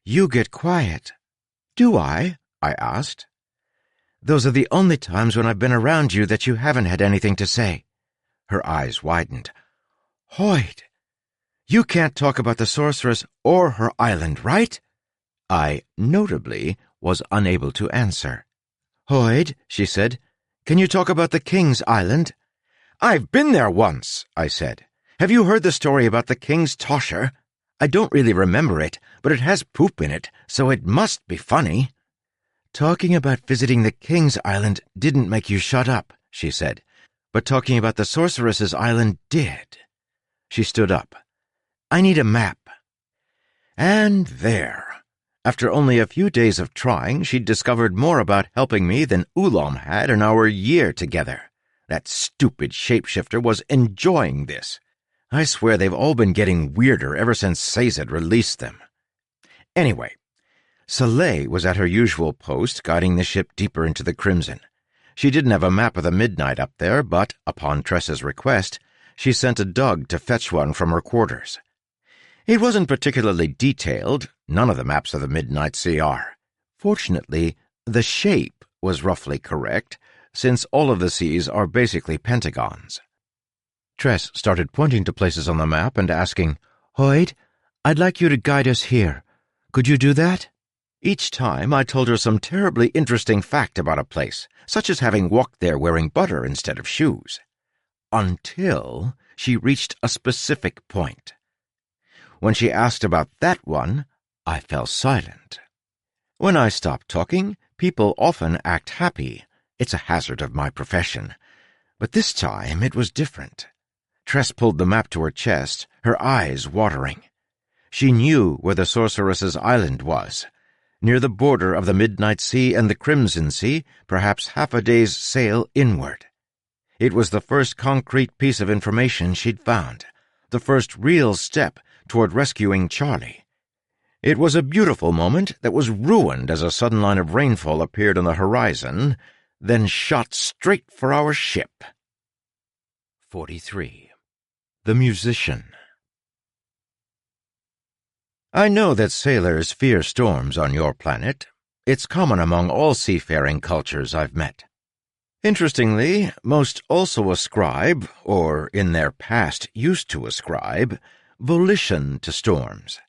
you get quiet." "Do I?" I asked. "Those are the only times when I've been around you that you haven't had anything to say." Her eyes widened. "Hoyt, you can't talk about the sorceress or her island, right?" I, notably, was unable to answer. "Hoyt," she said, "can you talk about the King's Island?" "I've been there once," I said. "Have you heard the story about the King's Tosher? I don't really remember it, but it has poop in it, so it must be funny." "Talking about visiting the King's Island didn't make you shut up," she said, "but talking about the sorceress's island did." She stood up. "I need a map." And there. After only a few days of trying, she'd discovered more about helping me than Oolom had in our year together. That stupid shapeshifter was enjoying this. I swear they've all been getting weirder ever since Sazed released them. Anyway, Soleil was at her usual post, guiding the ship deeper into the Crimson. She didn't have a map of the Midnight up there, but, upon Tress's request, she sent a Doug to fetch one from her quarters. It wasn't particularly detailed. None of the maps of the Midnight Sea are. Fortunately, the shape was roughly correct, since all of the seas are basically pentagons. Tress started pointing to places on the map and asking, "Hoyt, I'd like you to guide us here. Could you do that?" Each time I told her some terribly interesting fact about a place, such as having walked there wearing butter instead of shoes. Until she reached a specific point. When she asked about that one, I fell silent. When I stop talking, people often act happy. It's a hazard of my profession. But this time it was different. Tress pulled the map to her chest, her eyes watering. She knew where the sorceress's island was. Near the border of the Midnight Sea and the Crimson Sea, perhaps half a day's sail inward. It was the first concrete piece of information she'd found, the first real step toward rescuing Charlie. It was a beautiful moment that was ruined as a sudden line of rainfall appeared on the horizon, then shot straight for our ship. 43. The Musician. I know that sailors fear storms on your planet. It's common among all seafaring cultures I've met. Interestingly, most also ascribe, or in their past used to ascribe, volition to storms.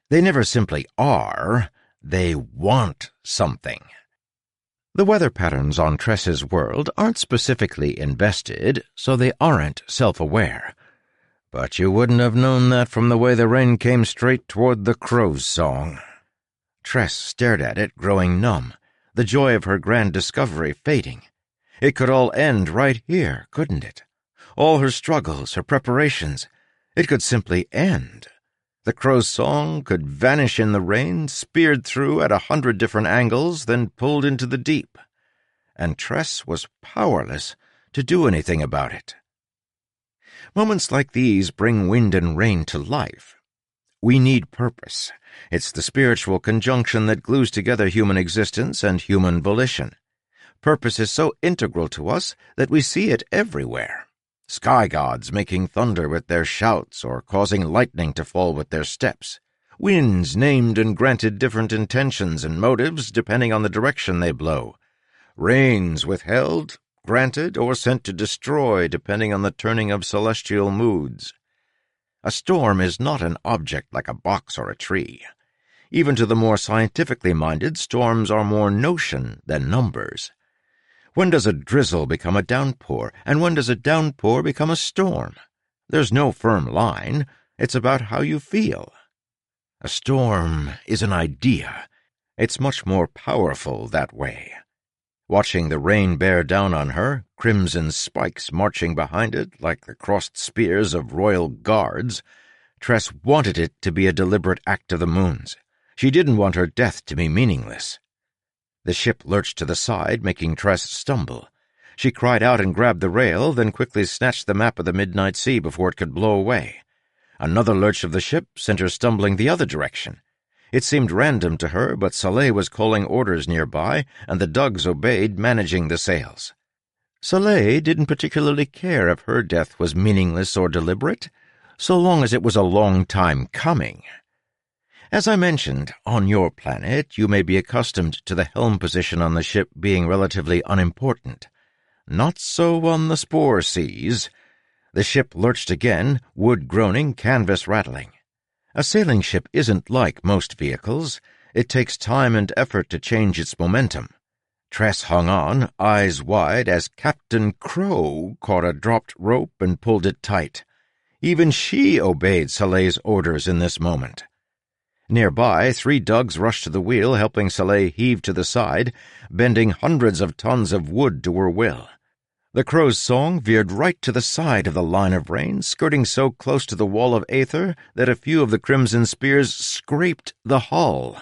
They never simply are, they want something. The weather patterns on Tress's world aren't specifically invested, so they aren't self-aware. But you wouldn't have known that from the way the rain came straight toward the crow's song. Tress stared at it, growing numb, the joy of her grand discovery fading. It could all end right here, couldn't it? All her struggles, her preparations, it could simply end. The crow's song could vanish in the rain, speared through at 100 different angles, then pulled into the deep. And Tress was powerless to do anything about it. Moments like these bring wind and rain to life. We need purpose. It's the spiritual conjunction that glues together human existence and human volition. Purpose is so integral to us that we see it everywhere. Sky gods making thunder with their shouts or causing lightning to fall with their steps. Winds named and granted different intentions and motives depending on the direction they blow. Rains withheld, granted, or sent to destroy depending on the turning of celestial moods. A storm is not an object like a box or a tree. Even to the more scientifically minded, storms are more notion than numbers. When does a drizzle become a downpour, and when does a downpour become a storm? There's no firm line. It's about how you feel. A storm is an idea. It's much more powerful that way. Watching the rain bear down on her, crimson spikes marching behind it like the crossed spears of royal guards, Tress wanted it to be a deliberate act of the moon's. She didn't want her death to be meaningless. The ship lurched to the side, making Tress stumble. She cried out and grabbed the rail, then quickly snatched the map of the Midnight Sea before it could blow away. Another lurch of the ship sent her stumbling the other direction. It seemed random to her, but Soleil was calling orders nearby, and the dogs obeyed, managing the sails. Soleil didn't particularly care if her death was meaningless or deliberate, so long as it was a long time coming. As I mentioned, on your planet you may be accustomed to the helm position on the ship being relatively unimportant. Not so on the Spore Seas. The ship lurched again, wood groaning, canvas rattling. A sailing ship isn't like most vehicles. It takes time and effort to change its momentum. Tress hung on, eyes wide, as Captain Crow caught a dropped rope and pulled it tight. Even she obeyed Soleil's orders in this moment. Nearby, 3 dogs rushed to the wheel, helping Soleil heave to the side, bending hundreds of tons of wood to her will. The Crow's song veered right to the side of the line of rain, skirting so close to the wall of aether that a few of the crimson spears scraped the hull.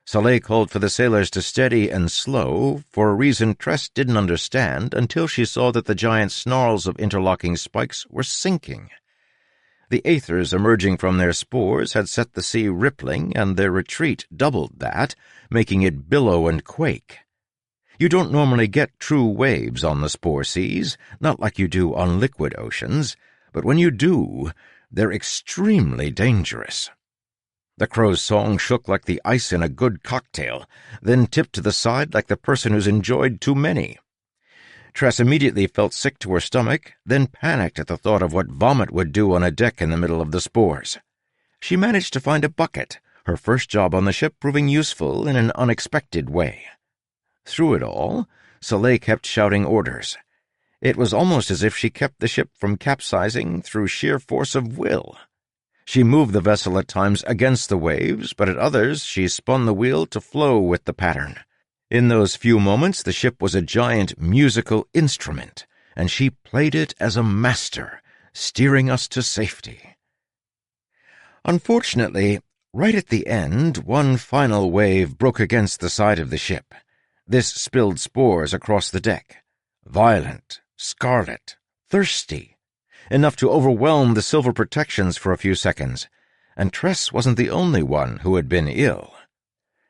Soleil called for the sailors to steady and slow, for a reason Tress didn't understand until she saw that the giant snarls of interlocking spikes were sinking. The aethers emerging from their spores had set the sea rippling, and their retreat doubled that, making it billow and quake. You don't normally get true waves on the Spore Seas, not like you do on liquid oceans, but when you do, they're extremely dangerous. The Crow's song shook like the ice in a good cocktail, then tipped to the side like the person who's enjoyed too many. Tress immediately felt sick to her stomach, then panicked at the thought of what vomit would do on a deck in the middle of the spores. She managed to find a bucket, her first job on the ship proving useful in an unexpected way. Through it all, Soleil kept shouting orders. It was almost as if she kept the ship from capsizing through sheer force of will. She moved the vessel at times against the waves, but at others she spun the wheel to flow with the pattern. In those few moments the ship was a giant musical instrument, and she played it as a master, steering us to safety. Unfortunately, right at the end, one final wave broke against the side of the ship. This spilled spores across the deck. Violent, scarlet, thirsty. Enough to overwhelm the silver protections for a few seconds, and Tress wasn't the only one who had been ill.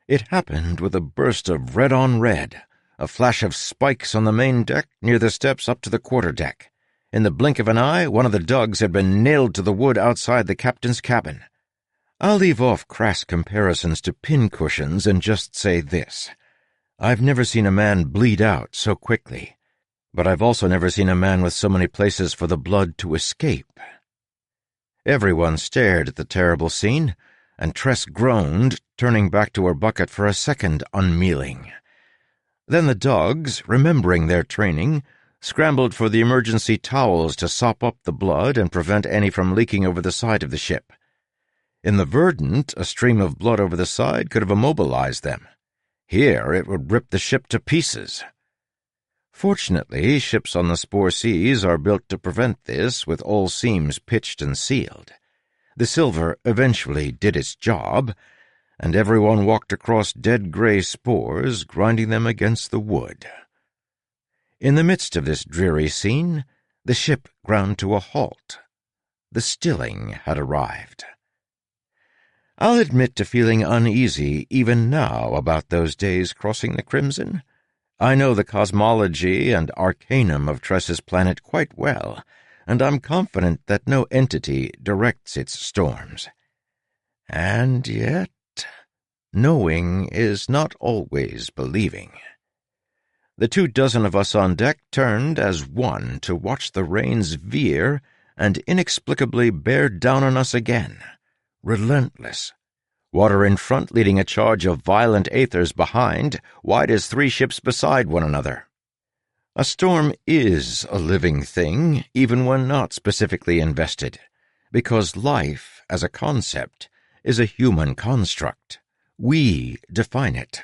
It happened with a burst of red on red, a flash of spikes on the main deck near the steps up to the quarterdeck. In the blink of an eye, one of the dogs had been nailed to the wood outside the captain's cabin. I'll leave off crass comparisons to pincushions and just say this. I've never seen a man bleed out so quickly. But I've also never seen a man with so many places for the blood to escape. Everyone stared at the terrible scene, and Tress groaned, turning back to her bucket for a second unmealing. Then the dogs, remembering their training, scrambled for the emergency towels to sop up the blood and prevent any from leaking over the side of the ship. In the Verdant, a stream of blood over the side could have immobilized them. Here it would rip the ship to pieces. Fortunately, ships on the Spore Seas are built to prevent this, with all seams pitched and sealed. The silver eventually did its job, and everyone walked across dead gray spores, grinding them against the wood. In the midst of this dreary scene, the ship ground to a halt. The stilling had arrived. I'll admit to feeling uneasy even now about those days crossing the Crimson. I know the cosmology and arcanum of Tress's planet quite well, and I'm confident that no entity directs its storms. And yet, knowing is not always believing. The 24 of us on deck turned as one to watch the rains veer and inexplicably bear down on us again, relentless. Water in front leading a charge of violent aethers behind, wide as 3 ships beside one another. A storm is a living thing, even when not specifically invested, because life, as a concept, is a human construct. We define it.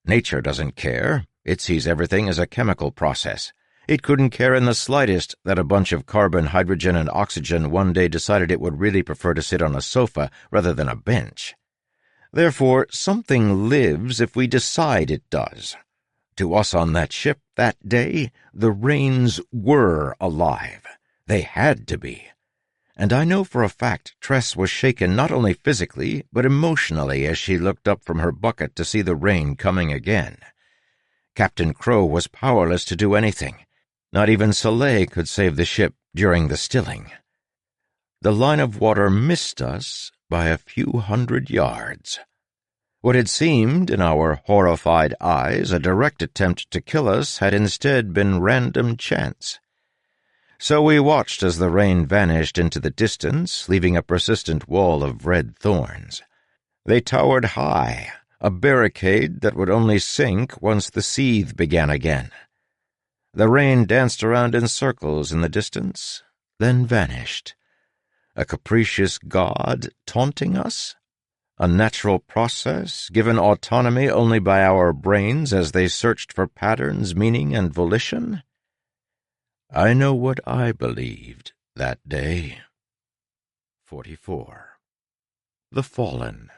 Nature doesn't care. It sees everything as a chemical process. It couldn't care in the slightest that a bunch of carbon, hydrogen, and oxygen one day decided it would really prefer to sit on a sofa rather than a bench. Therefore, something lives if we decide it does. To us on that ship that day, the rains were alive. They had to be. and I know for a fact Tress was shaken not only physically, but emotionally as she looked up from her bucket to see the rain coming again. Captain Crow was powerless to do anything. Not even Soleil could save the ship during the stilling. The line of water missed us by a few hundred yards. What had seemed, in our horrified eyes, a direct attempt to kill us had instead been random chance. So we watched as the rain vanished into the distance, leaving a persistent wall of red thorns. They towered high, a barricade that would only sink once the seethe began again. The rain danced around in circles in the distance, then vanished. A capricious god taunting us? A natural process, given autonomy only by our brains as they searched for patterns, meaning, and volition? I know what I believed that day. 44. The Fallen.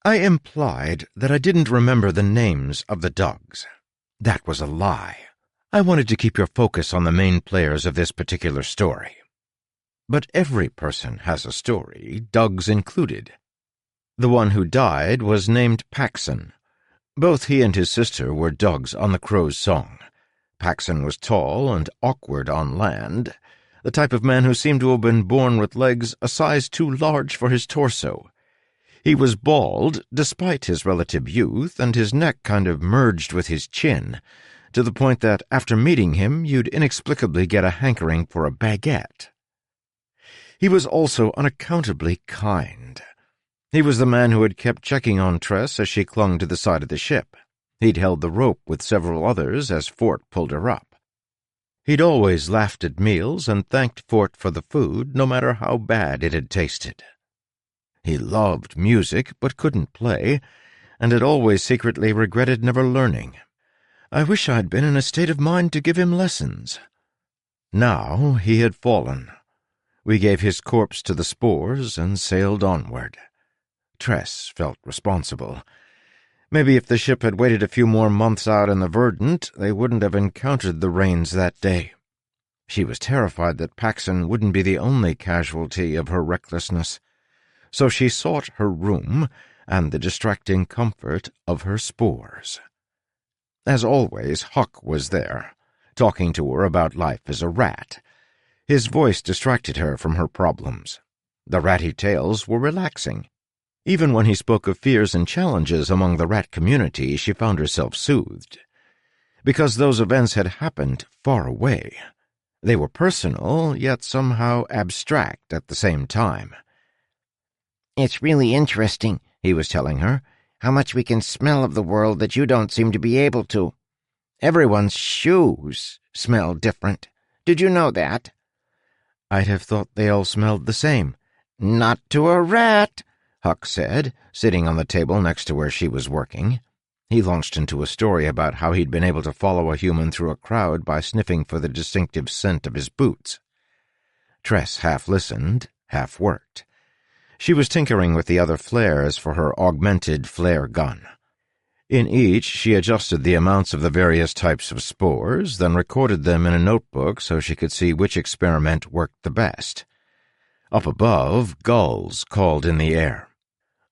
I implied that I didn't remember the names of the Dougs. That was a lie. I wanted to keep your focus on the main players of this particular story. But every person has a story, Dougs included. The one who died was named Paxson. Both he and his sister were Dougs on the Crow's song. Paxson was tall and awkward on land, the type of man who seemed to have been born with legs a size too large for his torso. He was bald, despite his relative youth, and his neck kind of merged with his chin, to the point that, after meeting him, you'd inexplicably get a hankering for a baguette. He was also unaccountably kind. He was the man who had kept checking on Tress as she clung to the side of the ship. He'd held the rope with several others as Fort pulled her up. He'd always laughed at meals and thanked Fort for the food, no matter how bad it had tasted. He loved music but couldn't play, and had always secretly regretted never learning. I wish I'd been in a state of mind to give him lessons. Now he had fallen. We gave his corpse to the spores and sailed onward. Tress felt responsible. Maybe if the ship had waited a few more months out in the Verdant, they wouldn't have encountered the rains that day. She was terrified that Paxson wouldn't be the only casualty of her recklessness, so she sought her room and the distracting comfort of her spores. As always, Huck was there, talking to her about life as a rat. His voice distracted her from her problems. The ratty tales were relaxing. Even when he spoke of fears and challenges among the rat community, she found herself soothed. Because those events had happened far away. They were personal, yet somehow abstract at the same time. "It's really interesting," he was telling her, "how much we can smell of the world that you don't seem to be able to. Everyone's shoes smell different. Did you know that?" I'd have thought they all smelled the same. "Not to a rat," Huck said, sitting on the table next to where she was working. He launched into a story about how he'd been able to follow a human through a crowd by sniffing for the distinctive scent of his boots. Tress half listened, half worked. She was tinkering with the other flares for her augmented flare gun. In each, she adjusted the amounts of the various types of spores, then recorded them in a notebook so she could see which experiment worked the best. Up above, gulls called in the air.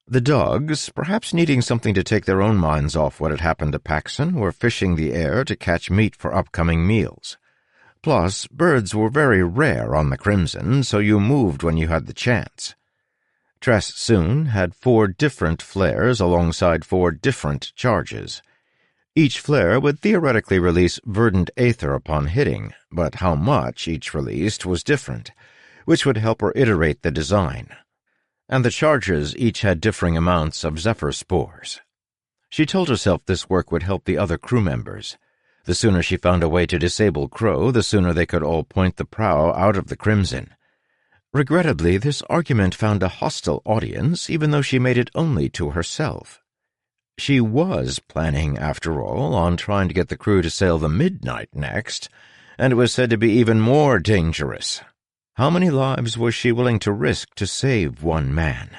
The Dougs, perhaps needing something to take their own minds off what had happened to Paxson, were fishing the air to catch meat for upcoming meals. Plus, birds were very rare on the Crimson, so you moved when you had the chance. Tress soon had 4 different flares alongside 4 different charges. Each flare would theoretically release verdant aether upon hitting, but how much each released was different, which would help her iterate the design. And the charges each had differing amounts of zephyr spores. She told herself this work would help the other crew members. The sooner she found a way to disable Crow, the sooner they could all point the prow out of the Crimson. Regrettably, this argument found a hostile audience, even though she made it only to herself. She was planning, after all, on trying to get the crew to sail the Midnight next, and it was said to be even more dangerous. How many lives was she willing to risk to save one man?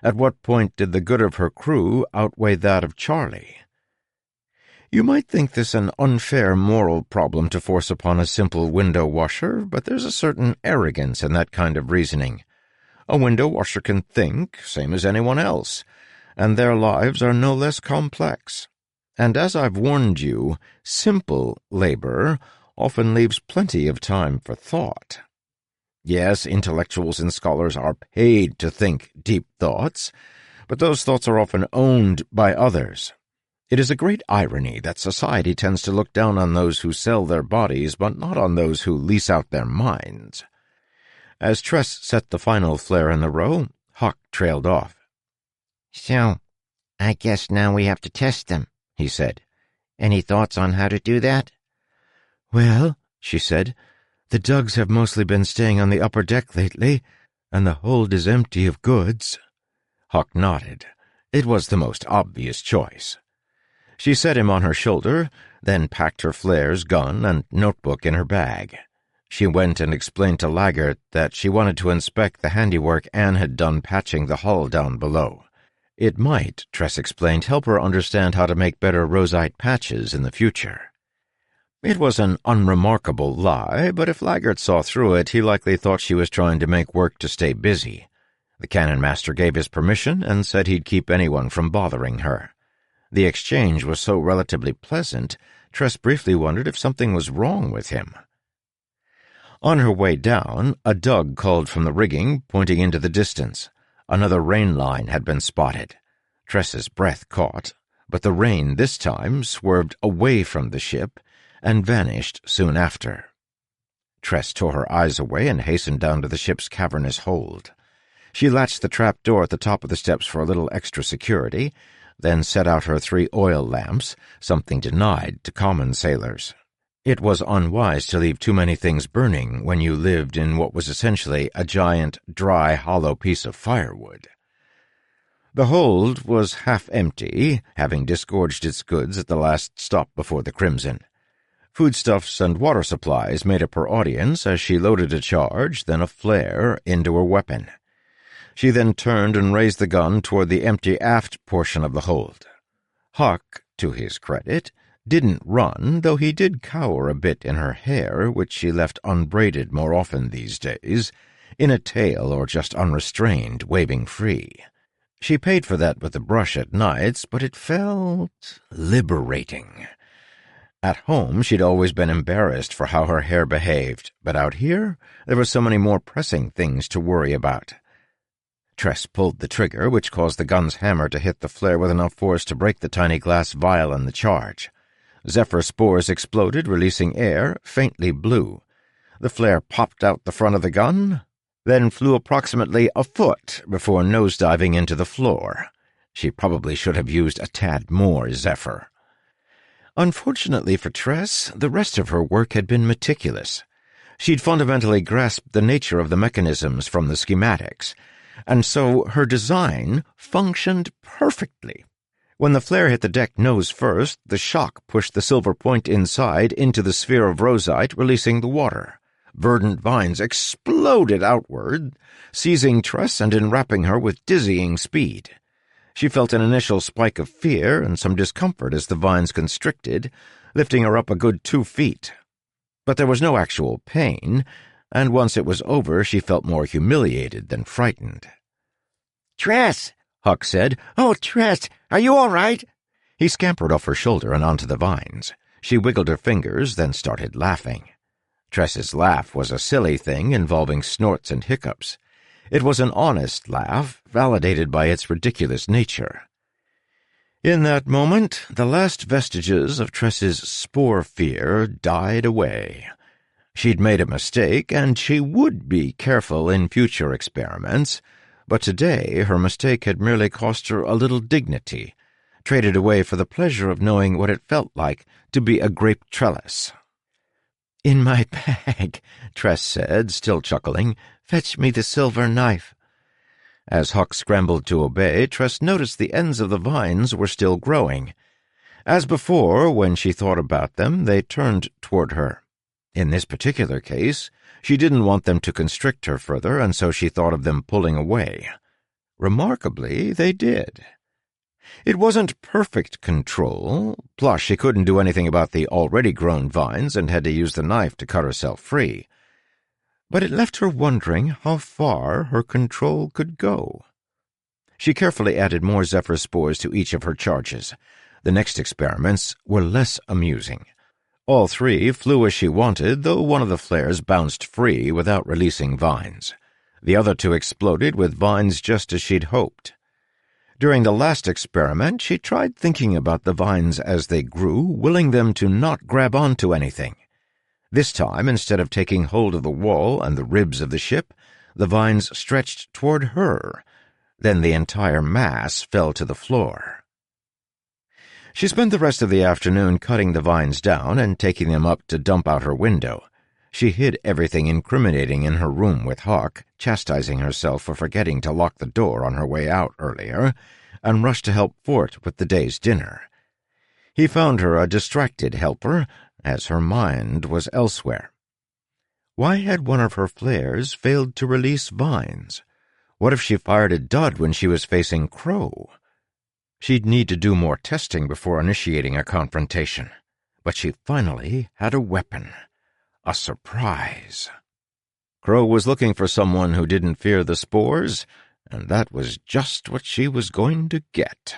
At what point did the good of her crew outweigh that of Charlie? You might think this an unfair moral problem to force upon a simple window washer, but there's a certain arrogance in that kind of reasoning. A window washer can think, same as anyone else, and their lives are no less complex. And as I've warned you, simple labor often leaves plenty of time for thought. Yes, intellectuals and scholars are paid to think deep thoughts, but those thoughts are often owned by others. It is a great irony that society tends to look down on those who sell their bodies, but not on those who lease out their minds. As Tress set the final flare in the row, Huck trailed off. "So, I guess now we have to test them," he said. "Any thoughts on how to do that?" "Well," she said, "the Duggs have mostly been staying on the upper deck lately, and the hold is empty of goods." Huck nodded. It was the most obvious choice. She set him on her shoulder, then packed her flares, gun, and notebook in her bag. She went and explained to Laggert that she wanted to inspect the handiwork Anne had done patching the hull down below. It might, Tress explained, help her understand how to make better rosite patches in the future. It was an unremarkable lie, but if Laggert saw through it, he likely thought she was trying to make work to stay busy. The cannon master gave his permission and said he'd keep anyone from bothering her. The exchange was so relatively pleasant, Tress briefly wondered if something was wrong with him. On her way down, a Dug called from the rigging, pointing into the distance. Another rain line had been spotted. Tress's breath caught, but the rain this time swerved away from the ship and vanished soon after. Tress tore her eyes away and hastened down to the ship's cavernous hold. She latched the trap door at the top of the steps for a little extra security, then set out her 3 oil lamps, something denied to common sailors. It was unwise to leave too many things burning when you lived in what was essentially a giant, dry, hollow piece of firewood. The hold was half empty, having disgorged its goods at the last stop before the Crimson. Foodstuffs and water supplies made up her audience as she loaded a charge, then a flare, into her weapon. She then turned and raised the gun toward the empty aft portion of the hold. Huck, to his credit, didn't run, though he did cower a bit in her hair, which she left unbraided more often these days, in a tail or just unrestrained, waving free. She paid for that with the brush at nights, but it felt liberating. At home, she'd always been embarrassed for how her hair behaved, but out here, there were so many more pressing things to worry about. Tress pulled the trigger, which caused the gun's hammer to hit the flare with enough force to break the tiny glass vial in the charge. Zephyr spores exploded, releasing air, faintly blue. The flare popped out the front of the gun, then flew approximately a foot before nosediving into the floor. She probably should have used a tad more Zephyr. Unfortunately for Tress, the rest of her work had been meticulous. She'd fundamentally grasped the nature of the mechanisms from the schematics, and so her design functioned perfectly. When the flare hit the deck nose first, the shock pushed the silver point inside into the sphere of rosite, releasing the water. Verdant vines exploded outward, seizing Tress and enwrapping her with dizzying speed. She felt an initial spike of fear and some discomfort as the vines constricted, lifting her up a good 2 feet. But there was no actual pain, and once it was over, she felt more humiliated than frightened. "Tress," Huck said. "Oh, Tress, are you all right?" He scampered off her shoulder and onto the vines. She wiggled her fingers, then started laughing. Tress's laugh was a silly thing involving snorts and hiccups. It was an honest laugh, validated by its ridiculous nature. In that moment, the last vestiges of Tress's spore fear died away. She'd made a mistake, and she would be careful in future experiments, but today her mistake had merely cost her a little dignity, traded away for the pleasure of knowing what it felt like to be a grape trellis. "In my bag," Tress said, still chuckling. "Fetch me the silver knife." As Huck scrambled to obey, Tress noticed the ends of the vines were still growing. As before, when she thought about them, they turned toward her. In this particular case, she didn't want them to constrict her further, and so she thought of them pulling away. Remarkably, they did. It wasn't perfect control, plus she couldn't do anything about the already grown vines and had to use the knife to cut herself free. But it left her wondering how far her control could go. She carefully added more zephyr spores to each of her charges. The next experiments were less amusing. All three flew as she wanted, though one of the flares bounced free without releasing vines. The other two exploded with vines just as she'd hoped. During the last experiment, she tried thinking about the vines as they grew, willing them to not grab onto anything. This time, instead of taking hold of the wall and the ribs of the ship, the vines stretched toward her. Then the entire mass fell to the floor. She spent the rest of the afternoon cutting the vines down and taking them up to dump out her window. She hid everything incriminating in her room with Hawk, chastising herself for forgetting to lock the door on her way out earlier, and rushed to help Fort with the day's dinner. He found her a distracted helper, as her mind was elsewhere. Why had one of her flares failed to release vines? What if she fired a dud when she was facing Crow? She'd need to do more testing before initiating a confrontation. But she finally had a weapon. A surprise. Crow was looking for someone who didn't fear the spores, and that was just what she was going to get.